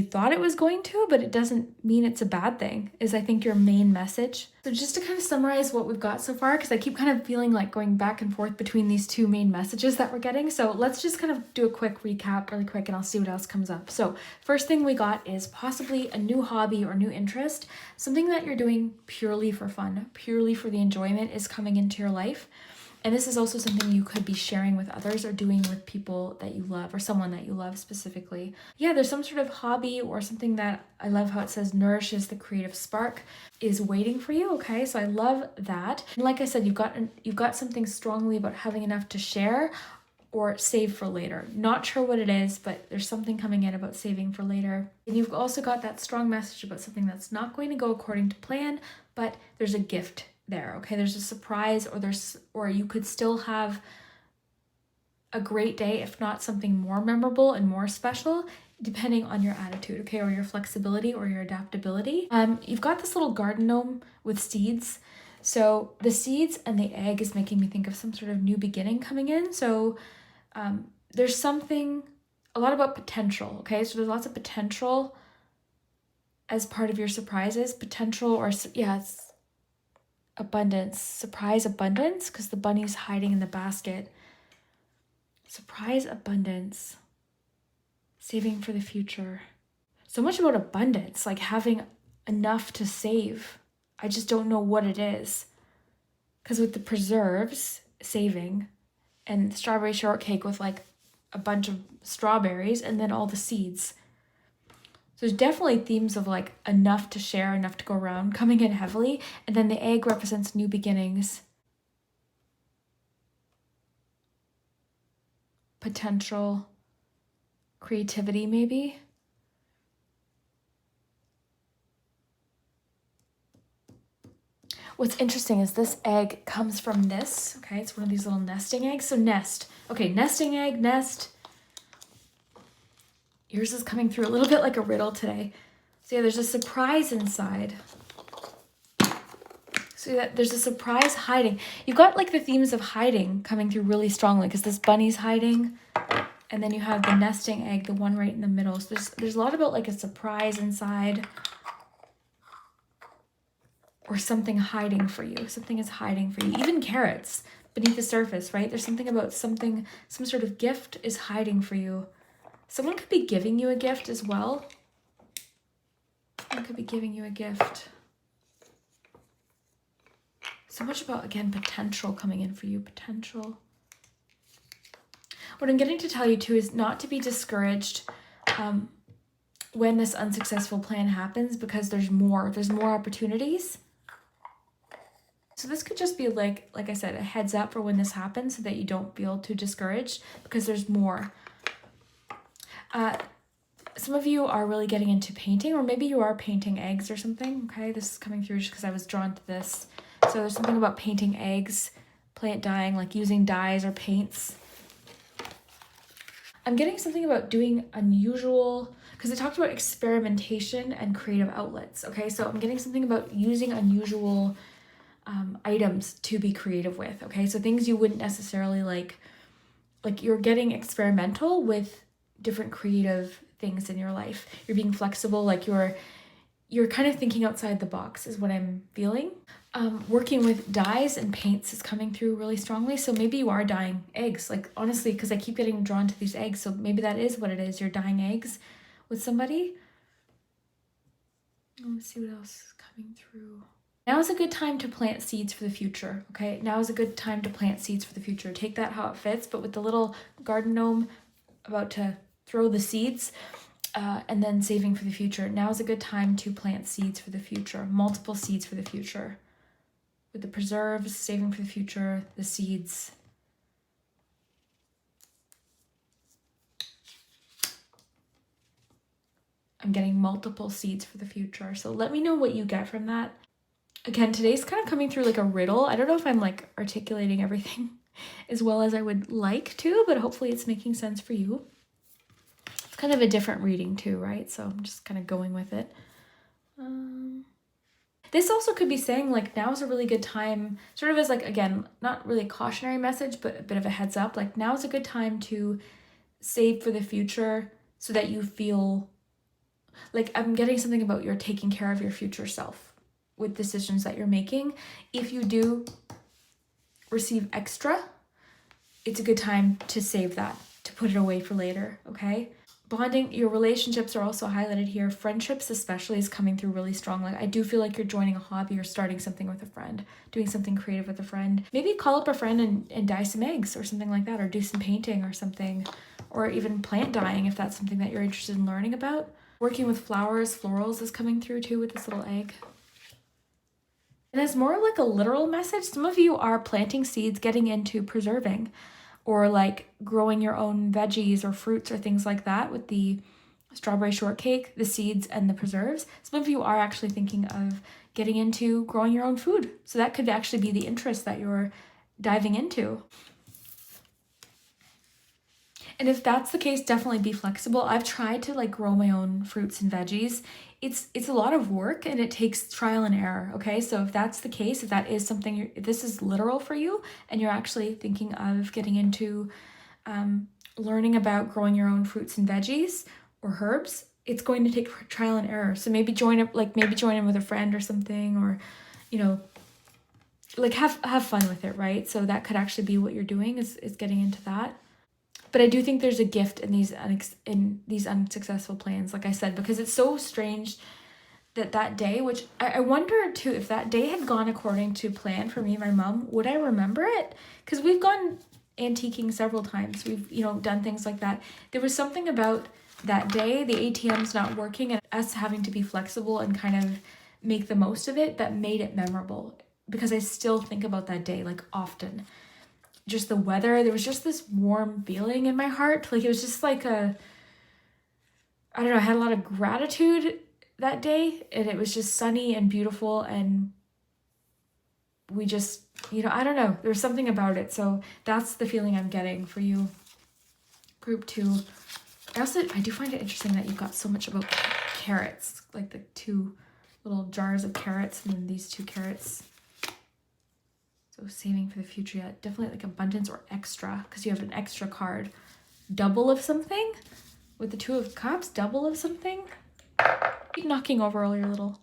thought it was going to, but it doesn't mean it's a bad thing, is I think your main message. So just to kind of summarize what we've got so far, because I keep kind of feeling like going back and forth between these two main messages that we're getting. So let's just kind of do a quick recap really quick and I'll see what else comes up. So first thing we got is possibly a new hobby or new interest, something that you're doing purely for fun, purely for the enjoyment is coming into your life. And this is also something you could be sharing with others or doing with people that you love or someone that you love specifically. Yeah, there's some sort of hobby or something that I love how it says nourishes the creative spark is waiting for you. Okay, so I love that. And like I said, you've got something strongly about having enough to share or save for later. Not sure what it is, but there's something coming in about saving for later. And you've also got that strong message about something that's not going to go according to plan, but there's a gift there. Okay, there's a surprise, or you could still have a great day, if not something more memorable and more special, depending on your attitude, okay, or your flexibility or your adaptability. You've got this little garden gnome with seeds. So the seeds and the egg is making me think of some sort of new beginning coming in. So there's something a lot about potential, okay? So there's lots of potential as part of your surprises, potential, or it's abundance, surprise abundance, because the bunny's hiding in the basket. Surprise abundance, saving for the future. So much about abundance, like having enough to save. I just don't know what it is. Because with the preserves, saving, and strawberry shortcake with like a bunch of strawberries and then all the seeds. So there's definitely themes of like enough to share, enough to go around coming in heavily. And then the egg represents new beginnings, potential, creativity maybe. What's interesting is this egg comes from this, okay? It's one of these little nesting eggs. So nest, okay, nesting egg, nest. Yours is coming through a little bit like a riddle today. So yeah, there's a surprise inside. So yeah, there's a surprise hiding. You've got like the themes of hiding coming through really strongly because this bunny's hiding. And then you have the nesting egg, the one right in the middle. So there's a lot about like a surprise inside. Or something hiding for you. Something is hiding for you. Even carrots beneath the surface, right? There's something about some sort of gift is hiding for you. Someone could be giving you a gift as well. Someone could be giving you a gift. So much about, again, potential coming in for you. Potential. What I'm getting to tell you too is not to be discouraged when this unsuccessful plan happens, because there's more opportunities. So this could just be like I said, a heads up for when this happens so that you don't feel too discouraged, because there's more. Some of you are really getting into painting, or maybe you are painting eggs or something. Okay, this is coming through just because I was drawn to this. So there's something about painting eggs, plant dyeing, like using dyes or paints. I'm getting something about doing unusual, because it talked about experimentation and creative outlets. Okay, so I'm getting something about using unusual items to be creative with. Okay, so things you wouldn't necessarily like you're getting experimental with different creative things in your life. You're being flexible, like you're kind of thinking outside the box is what I'm feeling. Working with dyes and paints is coming through really strongly. So maybe you are dyeing eggs, like honestly, because I keep getting drawn to these eggs. So maybe that is what it is. You're dyeing eggs with somebody. Let's see what else is coming through. Now is a good time to plant seeds for the future, okay? Now is a good time to plant seeds for the future. Take that how it fits, but with the little garden gnome about to throw the seeds and then saving for the future. Now is a good time to plant seeds for the future, multiple seeds for the future. With the preserves, saving for the future, the seeds. I'm getting multiple seeds for the future. So let me know what you get from that. Again, today's kind of coming through like a riddle. I don't know if I'm like articulating everything as well as I would like to, but hopefully it's making sense for you. It's kind of a different reading too, right? So I'm just kind of going with it. This also could be saying like now is a really good time, sort of as like, again, not really a cautionary message, but a bit of a heads up. Like now is a good time to save for the future so that you feel like, I'm getting something about you're taking care of your future self with decisions that you're making. If you do receive extra, it's a good time to save that, to put it away for later, okay? Bonding, your relationships are also highlighted here. Friendships especially is coming through really strong. Like, I do feel like you're joining a hobby or starting something with a friend, doing something creative with a friend. Maybe call up a friend and dye some eggs or something like that, or do some painting or something, or even plant dyeing if that's something that you're interested in learning about. Working with flowers, florals is coming through too with this little egg. And as more like a literal message, some of you are planting seeds, getting into preserving, or like growing your own veggies or fruits or things like that with the strawberry shortcake, the seeds, and the preserves. Some of you are actually thinking of getting into growing your own food. So that could actually be the interest that you're diving into. And if that's the case, definitely be flexible. I've tried to like grow my own fruits and veggies. It's a lot of work and it takes trial and error, okay? So if that's the case, if that is something, if this is literal for you and you're actually thinking of getting into learning about growing your own fruits and veggies or herbs, it's going to take trial and error. So maybe join in with a friend or something, or, you know, like have fun with it, right? So that could actually be what you're doing is getting into that. But I do think there's a gift in these unsuccessful plans, like I said, because it's so strange that day, which I wonder too, if that day had gone according to plan for me and my mom, would I remember it? Because we've gone antiquing several times. We've, done things like that. There was something about that day, the ATM's not working and us having to be flexible and kind of make the most of it, that made it memorable, because I still think about that day like often. Just the weather, there was just this warm feeling in my heart. Like it was just like I don't know, I had a lot of gratitude that day, and it was just sunny and beautiful, and we just, I don't know, there's something about it. So that's the feeling I'm getting for you, group 2. I do find it interesting that you've got so much about carrots, like the 2 little jars of carrots and then these 2 carrots. So saving for the future, yeah, definitely like abundance or extra, because you have an extra card. Double of something with the 2 of cups, double of something. Keep knocking over all your little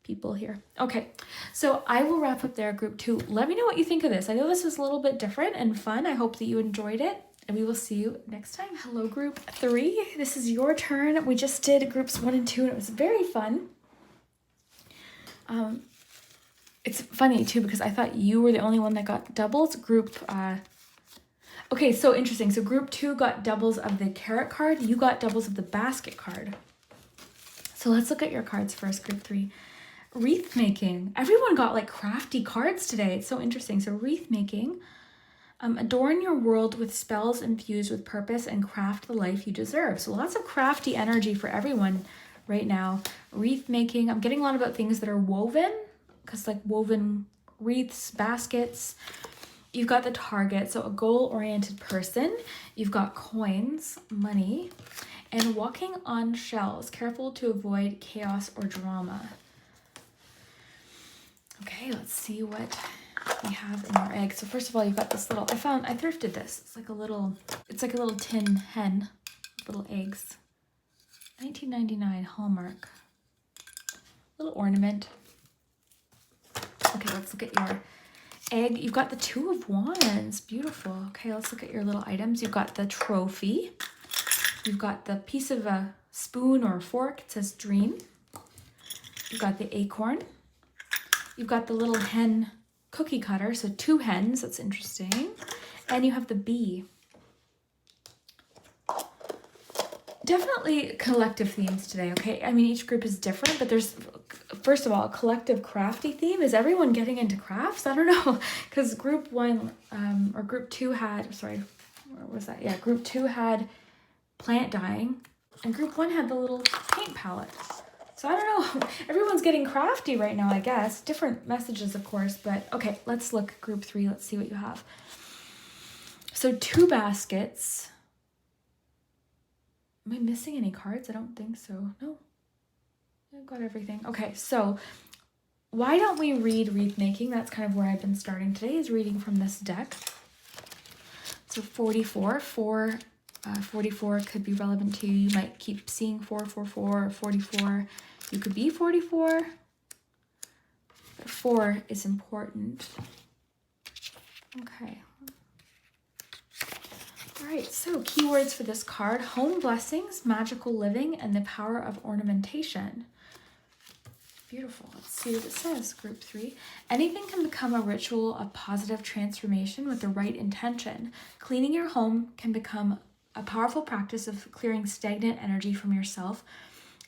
people here. Okay, so I will wrap up there, group 2. Let me know what you think of this. I know this was a little bit different and fun. I hope that you enjoyed it, and we will see you next time. Hello, group 3. This is your turn. We just did groups 1 and 2, and it was very fun. It's funny too, because I thought you were the only one that got doubles. Okay, so interesting. So group 2 got doubles of the carrot card. You got doubles of the basket card. So let's look at your cards first, group 3. Wreath making. Everyone got like crafty cards today. It's so interesting. So wreath making. Adorn your world with spells infused with purpose and craft the life you deserve. So lots of crafty energy for everyone right now. Wreath making. I'm getting a lot about things that are woven, because like woven wreaths, baskets. You've got the target, so a goal-oriented person. You've got coins, money, and walking on shells. Careful to avoid chaos or drama. Okay, let's see what we have in our egg. So first of all, you've got this little, I thrifted this. It's like a little tin hen, little eggs. 1999 Hallmark. Little ornament. Okay, let's look at your egg. You've got the 2 of Wands. Beautiful. Okay, let's look at your little items. You've got the trophy. You've got the piece of a spoon or a fork. It says dream. You've got the acorn. You've got the little hen cookie cutter. So 2 hens. That's interesting. And you have the bee. Definitely collective themes today, okay? I mean, each group is different, but there's, first of all, a collective crafty theme. Is everyone getting into crafts? I don't know, because group 1, or group 2 had, sorry, where was that? Yeah, group 2 had plant dyeing, and group 1 had the little paint palette. So I don't know, everyone's getting crafty right now, I guess. Different messages, of course, but okay, let's look group 3. Let's see what you have. So 2 baskets. Am I missing any cards? I don't think so. No, I've got everything. Okay, so why don't we read wreath making? That's kind of where I've been starting today, is reading from this deck. So 44, 4 44 could be relevant to you. You might keep seeing 444 or 44. You could be 44. But 4 is important. Okay. All right, so keywords for this card: home blessings, magical living, and the power of ornamentation. Beautiful. Let's see what it says, group 3. Anything can become a ritual of positive transformation with the right intention. Cleaning your home can become a powerful practice of clearing stagnant energy from yourself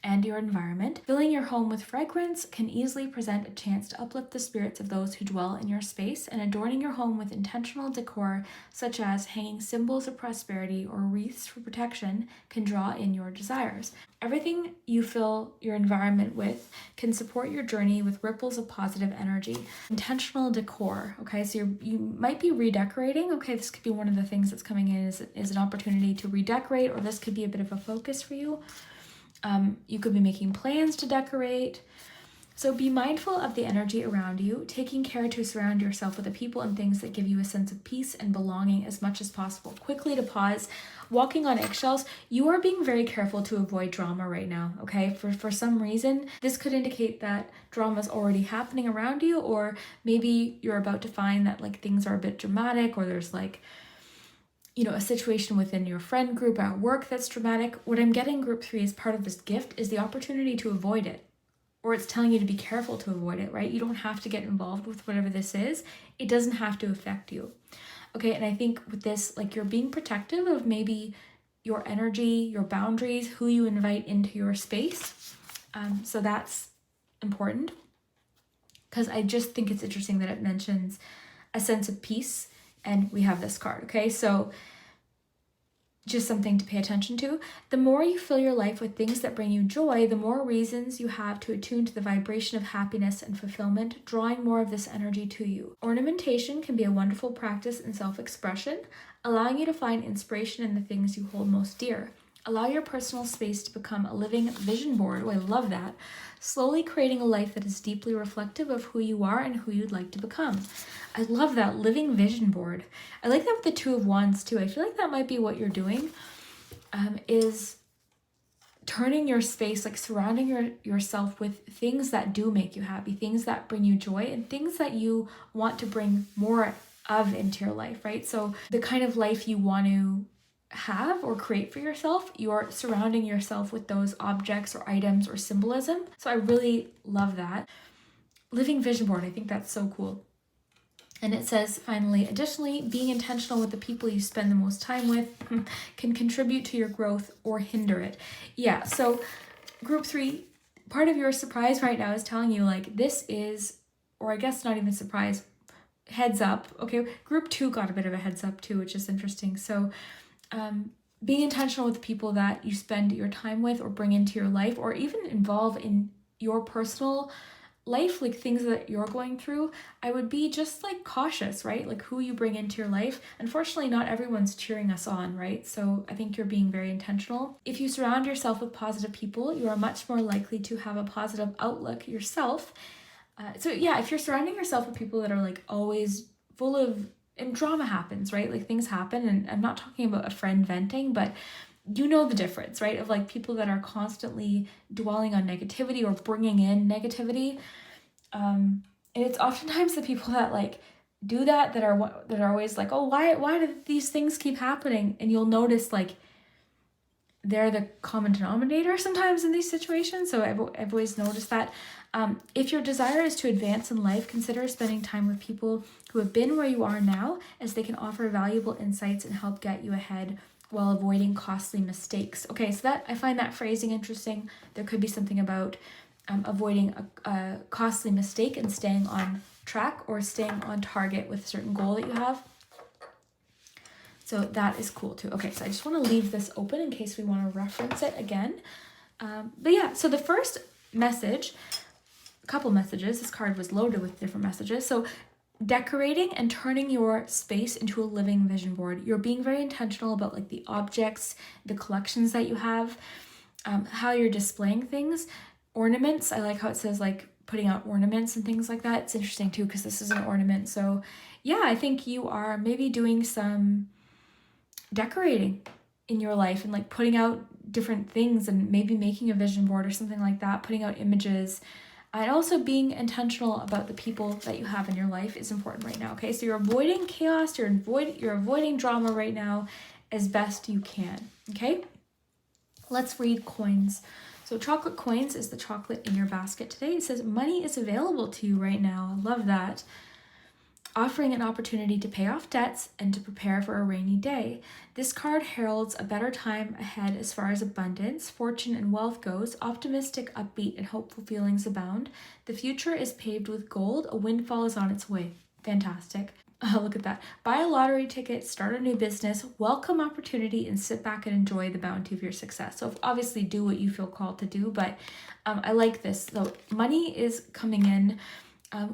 and your environment. Filling your home with fragrance can easily present a chance to uplift the spirits of those who dwell in your space, and adorning your home with intentional decor, such as hanging symbols of prosperity or wreaths for protection, can draw in your desires. Everything you fill your environment with can support your journey with ripples of positive energy. Intentional decor, okay, so you might be redecorating. Okay, this could be one of the things that's coming in is an opportunity to redecorate, or this could be a bit of a focus for you. You could be making plans to decorate. So be mindful of the energy around you, taking care to surround yourself with the people and things that give you a sense of peace and belonging as much as possible. Quickly to pause, walking on eggshells, you are being very careful to avoid drama right now, okay? For some reason, this could indicate that drama is already happening around you, or maybe you're about to find that like things are a bit dramatic, or there's like, you know, a situation within your friend group at work that's dramatic. What I'm getting, group 3, as part of this gift is the opportunity to avoid it, or it's telling you to be careful to avoid it, right? You don't have to get involved with whatever this is. It doesn't have to affect you. Okay, and I think with this, like, you're being protective of maybe your energy, your boundaries, who you invite into your space. So that's important, because I just think it's interesting that it mentions a sense of peace. And we have this card, okay? So just something to pay attention to. The more you fill your life with things that bring you joy, the more reasons you have to attune to the vibration of happiness and fulfillment, drawing more of this energy to you. Ornamentation can be a wonderful practice in self-expression, allowing you to find inspiration in the things you hold most dear. Allow your personal space to become a living vision board. Oh, I love that. Slowly creating a life that is deeply reflective of who you are and who you'd like to become. I love that, living vision board. I like that with the 2 of Wands too. I feel like that might be what you're doing, is turning your space, like surrounding yourself with things that do make you happy, things that bring you joy, and things that you want to bring more of into your life, right? So the kind of life you want to have or create for yourself, you're surrounding yourself with those objects or items or symbolism. So I really love that. Living vision board, I think that's so cool. And it says, finally, additionally, being intentional with the people you spend the most time with can contribute to your growth or hinder it. Yeah, so group 3, part of your surprise right now is telling you like this is, or I guess not even surprise, heads up. Okay, group 2 got a bit of a heads up too, which is interesting. So being intentional with the people that you spend your time with or bring into your life, or even involve in your personal life, like things that you're going through, I would be just like cautious, right? Like who you bring into your life. Unfortunately, not everyone's cheering us on, right? So I think you're being very intentional. If you surround yourself with positive people, you are much more likely to have a positive outlook yourself. So yeah, if you're surrounding yourself with people that are like always full of, and drama happens, right? Like things happen, and I'm not talking about a friend venting, but you know the difference, right? Of like people that are constantly dwelling on negativity or bringing in negativity. And it's oftentimes the people that like do that are always like, oh, why do these things keep happening? And you'll notice like they're the common denominator sometimes in these situations. So I've always noticed that. If your desire is to advance in life, consider spending time with people who have been where you are now, as they can offer valuable insights and help get you ahead while avoiding costly mistakes. Okay, so that I find that phrasing interesting. There could be something about avoiding a costly mistake and staying on track or staying on target with a certain goal that you have. So that is cool too. Okay, so I just want to leave this open in case we want to reference it again. But yeah, so the first message, a couple messages, this card was loaded with different messages. So decorating and turning your space into a living vision board. You're being very intentional about like the objects, the collections that you have, how you're displaying things. Ornaments, I like how it says like putting out ornaments and things like that. It's interesting too because this is an ornament. So yeah, I think you are maybe doing some decorating. in your life and like putting out different things and maybe making a vision board or something like that, putting out images. And also being intentional about the people that you have in your life is important right now, okay? So you're avoiding chaos, you're avoiding drama right now as best you can, okay? Let's read coins. So chocolate coins is the chocolate in your basket today. It says money is available to you right now. I love that. Offering an opportunity to pay off debts and to prepare for a rainy day. This card heralds a better time ahead as far as abundance, fortune, and wealth goes. Optimistic, upbeat, and hopeful feelings abound. The future is paved with gold. A windfall is on its way. Fantastic. Look at that. Buy a lottery ticket, start a new business, welcome opportunity, and sit back and enjoy the bounty of your success. So obviously do what you feel called to do, but I like this. So money is coming in.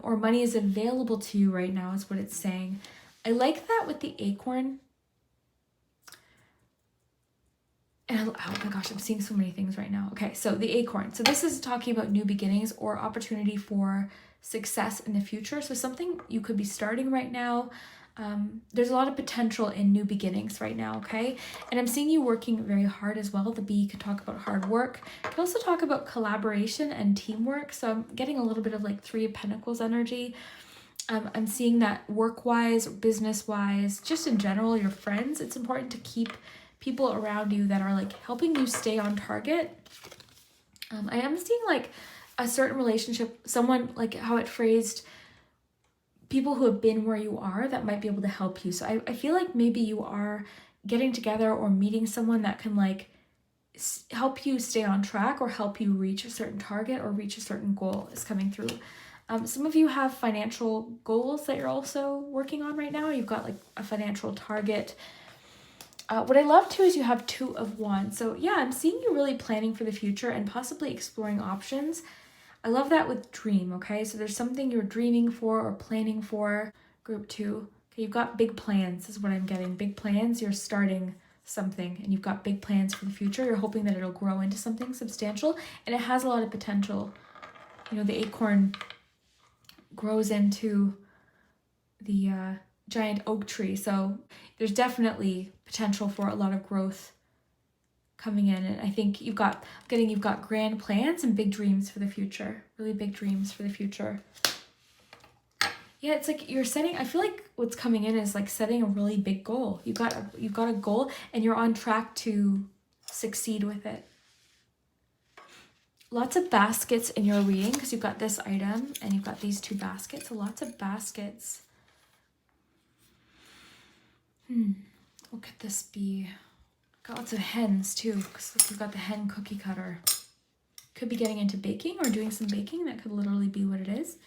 Or money is available to you right now is what it's saying. I like that with the acorn. And oh my gosh, I'm seeing so many things right now. Okay, so the acorn. So this is talking about new beginnings or opportunity for success in the future. So something you could be starting right now. There's a lot of potential in new beginnings right now, okay? And I'm seeing you working very hard as well. The bee could talk about hard work. It can also talk about collaboration and teamwork. So I'm getting a little bit of like Three of Pentacles energy. I'm seeing that work-wise, business-wise, just in general, your friends, it's important to keep people around you that are like helping you stay on target. I am seeing like a certain relationship, someone like how it phrased, people who have been where you are that might be able to help you. So I feel like maybe you are getting together or meeting someone that can like help you stay on track or help you reach a certain target or reach a certain goal is coming through. Some of you have financial goals that you're also working on right now. You've got like a financial target. What I love too is you have Two of Wands. So yeah, I'm seeing you really planning for the future and possibly exploring options. I love that with dream, okay? So there's something you're dreaming for or planning for. Group 2. Okay, you've got big plans is what I'm getting. Big plans, you're starting something and you've got big plans for the future. You're hoping that it'll grow into something substantial and it has a lot of potential. You know, the acorn grows into the giant oak tree. So there's definitely potential for a lot of growth coming in, and I think you've got grand plans and big dreams for the future. Really big dreams for the future. Yeah, it's like you're setting, I feel like what's coming in is like setting a really big goal. You've got a goal and you're on track to succeed with it. Lots of baskets in your reading because you've got this item and you've got these two baskets. So lots of baskets. What could this be? Got lots of hens too, because we've got the hen cookie cutter. Could be getting into baking or doing some baking. That could literally be what it is.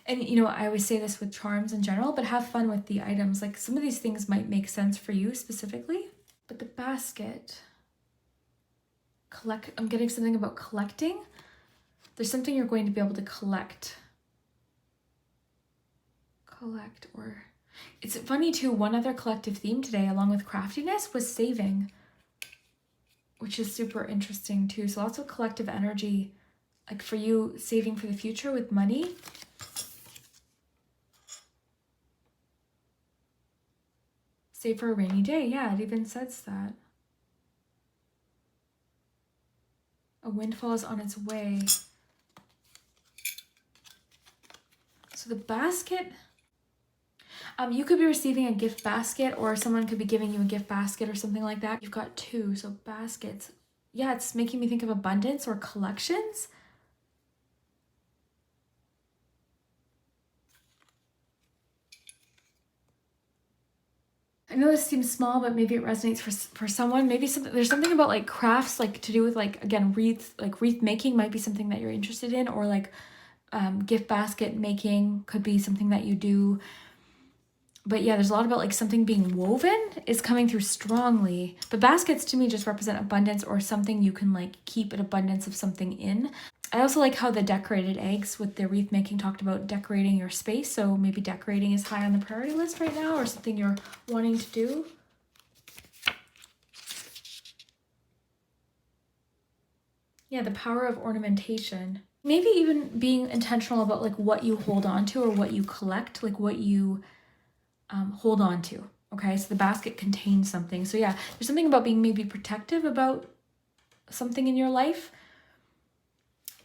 And you know, I always say this with charms in general, but have fun with the items. Like some of these things might make sense for you specifically. But the basket, I'm getting something about collecting. There's something you're going to be able to collect. Or it's funny too, one other collective theme today along with craftiness was saving, which is super interesting too. So lots of collective energy, like for you, saving for the future with money. Save for a rainy day. Yeah, it even says that. A windfall is on its way. So the basket, you could be receiving a gift basket or someone could be giving you a gift basket or something like that. You've got two, so baskets. Yeah, it's making me think of abundance or collections. I know this seems small, but maybe it resonates for someone. Maybe there's something about like crafts, like to do with like, again, wreath making might be something that you're interested in, or like gift basket making could be something that you do. But yeah, there's a lot about like something being woven is coming through strongly. But baskets to me just represent abundance or something you can like keep an abundance of something in. I also like how the decorated eggs with the wreath making talked about decorating your space. So maybe decorating is high on the priority list right now or something you're wanting to do. Yeah, the power of ornamentation. Maybe even being intentional about like what you hold on to or what you collect, like what you hold on to, Okay, so the basket contains something. So yeah, there's something about being maybe protective about something in your life.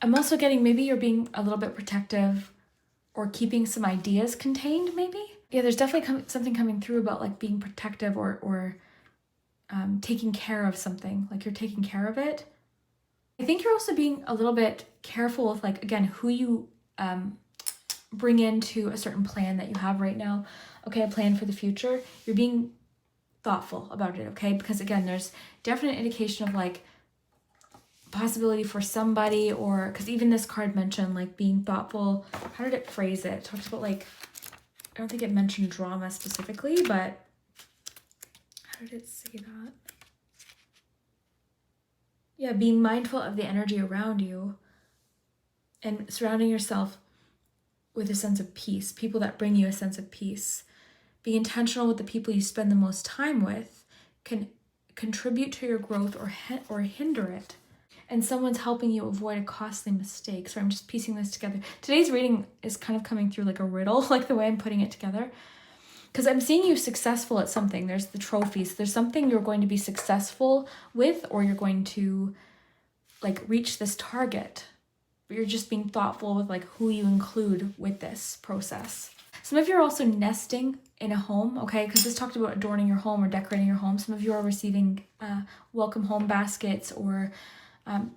I'm also getting maybe you're being a little bit protective or keeping some ideas contained maybe. Yeah, there's definitely something coming through about like being protective or taking care of something, like you're taking care of it. I think you're also being a little bit careful with like, again, who you bring into a certain plan that you have right now. Okay, a plan for the future. You're being thoughtful about it, okay? Because again, there's definite indication of like possibility for somebody, or because even this card mentioned like being thoughtful. How did it phrase it? It talks about like, I don't think it mentioned drama specifically, but how did it say that? Yeah, being mindful of the energy around you and surrounding yourself with a sense of peace, people that bring you a sense of peace. Being intentional with the people you spend the most time with can contribute to your growth or hinder it. And someone's helping you avoid a costly mistake. So I'm just piecing this together. Today's reading is kind of coming through like a riddle, like the way I'm putting it together. Because I'm seeing you successful at something. There's the trophies. There's something you're going to be successful with, or you're going to like reach this target. But you're just being thoughtful with like who you include with this process. Some of you are also nesting in a home, okay? Because this talked about adorning your home or decorating your home. Some of you are receiving welcome home baskets or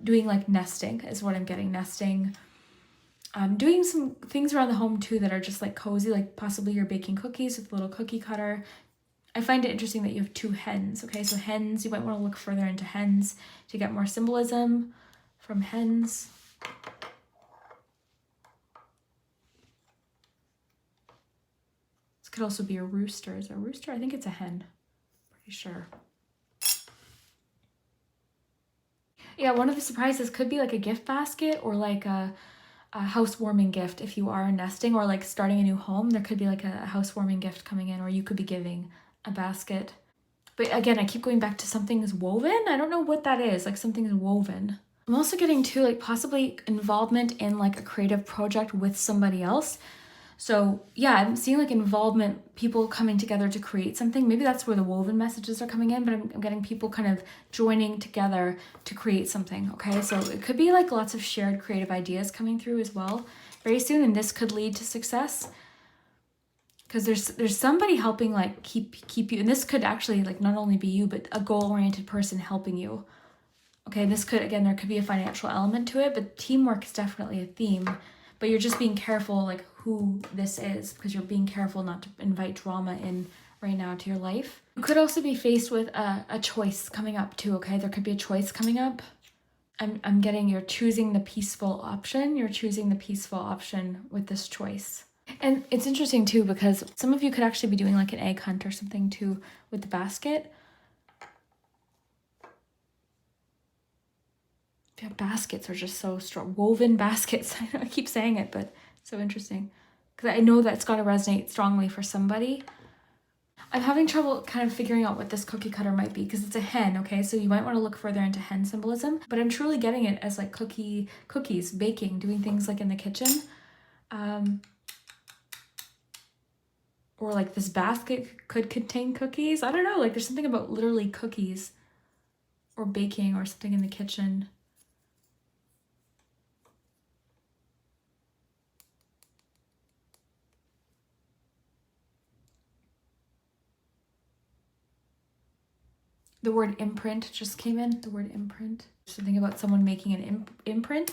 doing like nesting is what I'm getting, nesting. Doing some things around the home too that are just like cozy, like possibly you're baking cookies with a little cookie cutter. I find it interesting that you have 2 hens, okay? So hens, you might want to look further into hens to get more symbolism from hens. This could also be a rooster. Is it a rooster? I think it's a hen. Pretty sure. Yeah, one of the surprises could be like a gift basket or like a housewarming gift if you are nesting or like starting a new home. There could be like a housewarming gift coming in, or you could be giving a basket. But again, I keep going back to something is woven. I don't know what that is, like something is woven. I'm also getting to like possibly involvement in like a creative project with somebody else. So yeah, I'm seeing like involvement, people coming together to create something. Maybe that's where the woven messages are coming in, but I'm getting people kind of joining together to create something, okay? So it could be like lots of shared creative ideas coming through as well very soon, and this could lead to success. Because there's somebody helping like keep you, and this could actually like not only be you, but a goal-oriented person helping you. Okay, this could, again, there could be a financial element to it, but teamwork is definitely a theme. But you're just being careful like who this is, because you're being careful not to invite drama in right now to your life. You could also be faced with a choice coming up too, okay? There could be a choice coming up. I'm getting you're choosing the peaceful option. You're choosing the peaceful option with this choice. And it's interesting too, because some of you could actually be doing like an egg hunt or something too with the basket. Yeah, baskets are just so strong. Woven baskets. I know I keep saying it, but it's so interesting. Because I know that it's got to resonate strongly for somebody. I'm having trouble kind of figuring out what this cookie cutter might be, because it's a hen, okay? So you might want to look further into hen symbolism. But I'm truly getting it as like cookies, baking, doing things like in the kitchen. Or like this basket could contain cookies. I don't know. Like there's something about literally cookies or baking or something in the kitchen. The word imprint just came in, the word imprint. Something about someone making an imprint.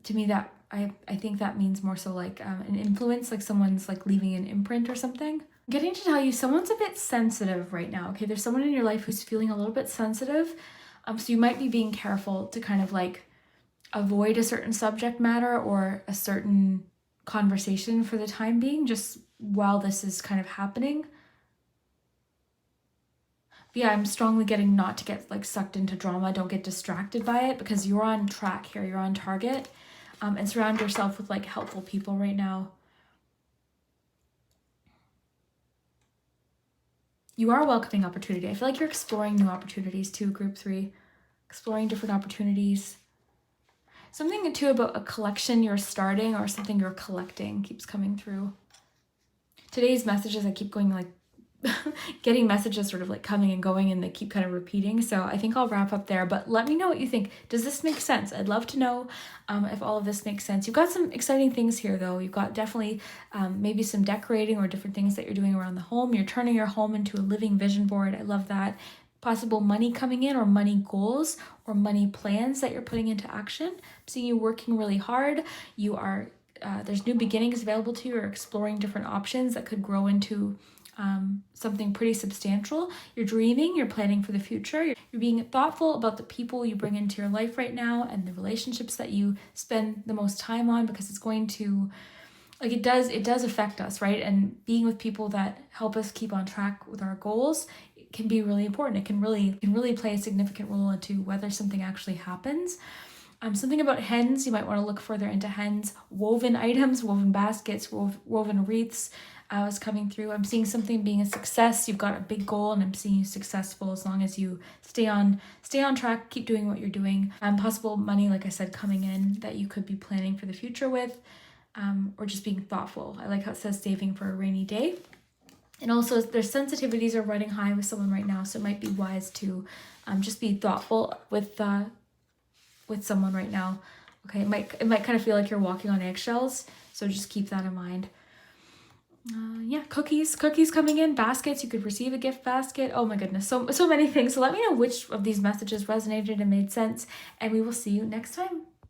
To me, that I think that means more so like an influence, like someone's like leaving an imprint or something. I'm getting to tell you, someone's a bit sensitive right now, okay? There's someone in your life who's feeling a little bit sensitive. So you might be being careful to kind of like avoid a certain subject matter or a certain conversation for the time being, just while this is kind of happening. But yeah, I'm strongly getting not to get like sucked into drama. Don't get distracted by it, because you're on track here. You're on target. And surround yourself with like helpful people right now. You are welcoming opportunity. I feel like you're exploring new opportunities too, group 3. Exploring different opportunities. Something too about a collection you're starting or something you're collecting keeps coming through. Today's messages, I keep going like getting messages sort of like coming and going, and they keep kind of repeating. So I think I'll wrap up there, but let me know what you think. Does this make sense? I'd love to know if all of this makes sense. You've got some exciting things here though. You've got definitely maybe some decorating or different things that you're doing around the home. You're turning your home into a living vision board. I love that. Possible money coming in, or money goals or money plans that you're putting into action. I'm seeing you working really hard. You are there's new beginnings available to you. You're exploring different options that could grow into something pretty substantial. You're dreaming, you're planning for the future. You're being thoughtful about the people you bring into your life right now and the relationships that you spend the most time on, because it's going to, like, it does affect us, right? And being with people that help us keep on track with our goals can be really important. It can really play a significant role into whether something actually happens. Something about hens, you might want to look further into hens. Woven items, woven baskets, woven wreaths is coming through. I'm seeing something being a success. You've got a big goal, and I'm seeing you successful as long as you stay on track, keep doing what you're doing. Possible money, like I said, coming in that you could be planning for the future with, or just being thoughtful. I like how it says saving for a rainy day. And also their sensitivities are running high with someone right now, so it might be wise to just be thoughtful with someone right now. Okay, it might kind of feel like you're walking on eggshells, so just keep that in mind. Cookies coming in, baskets. You could receive a gift basket. Oh my goodness, so many things. So let me know which of these messages resonated and made sense, and we will see you next time.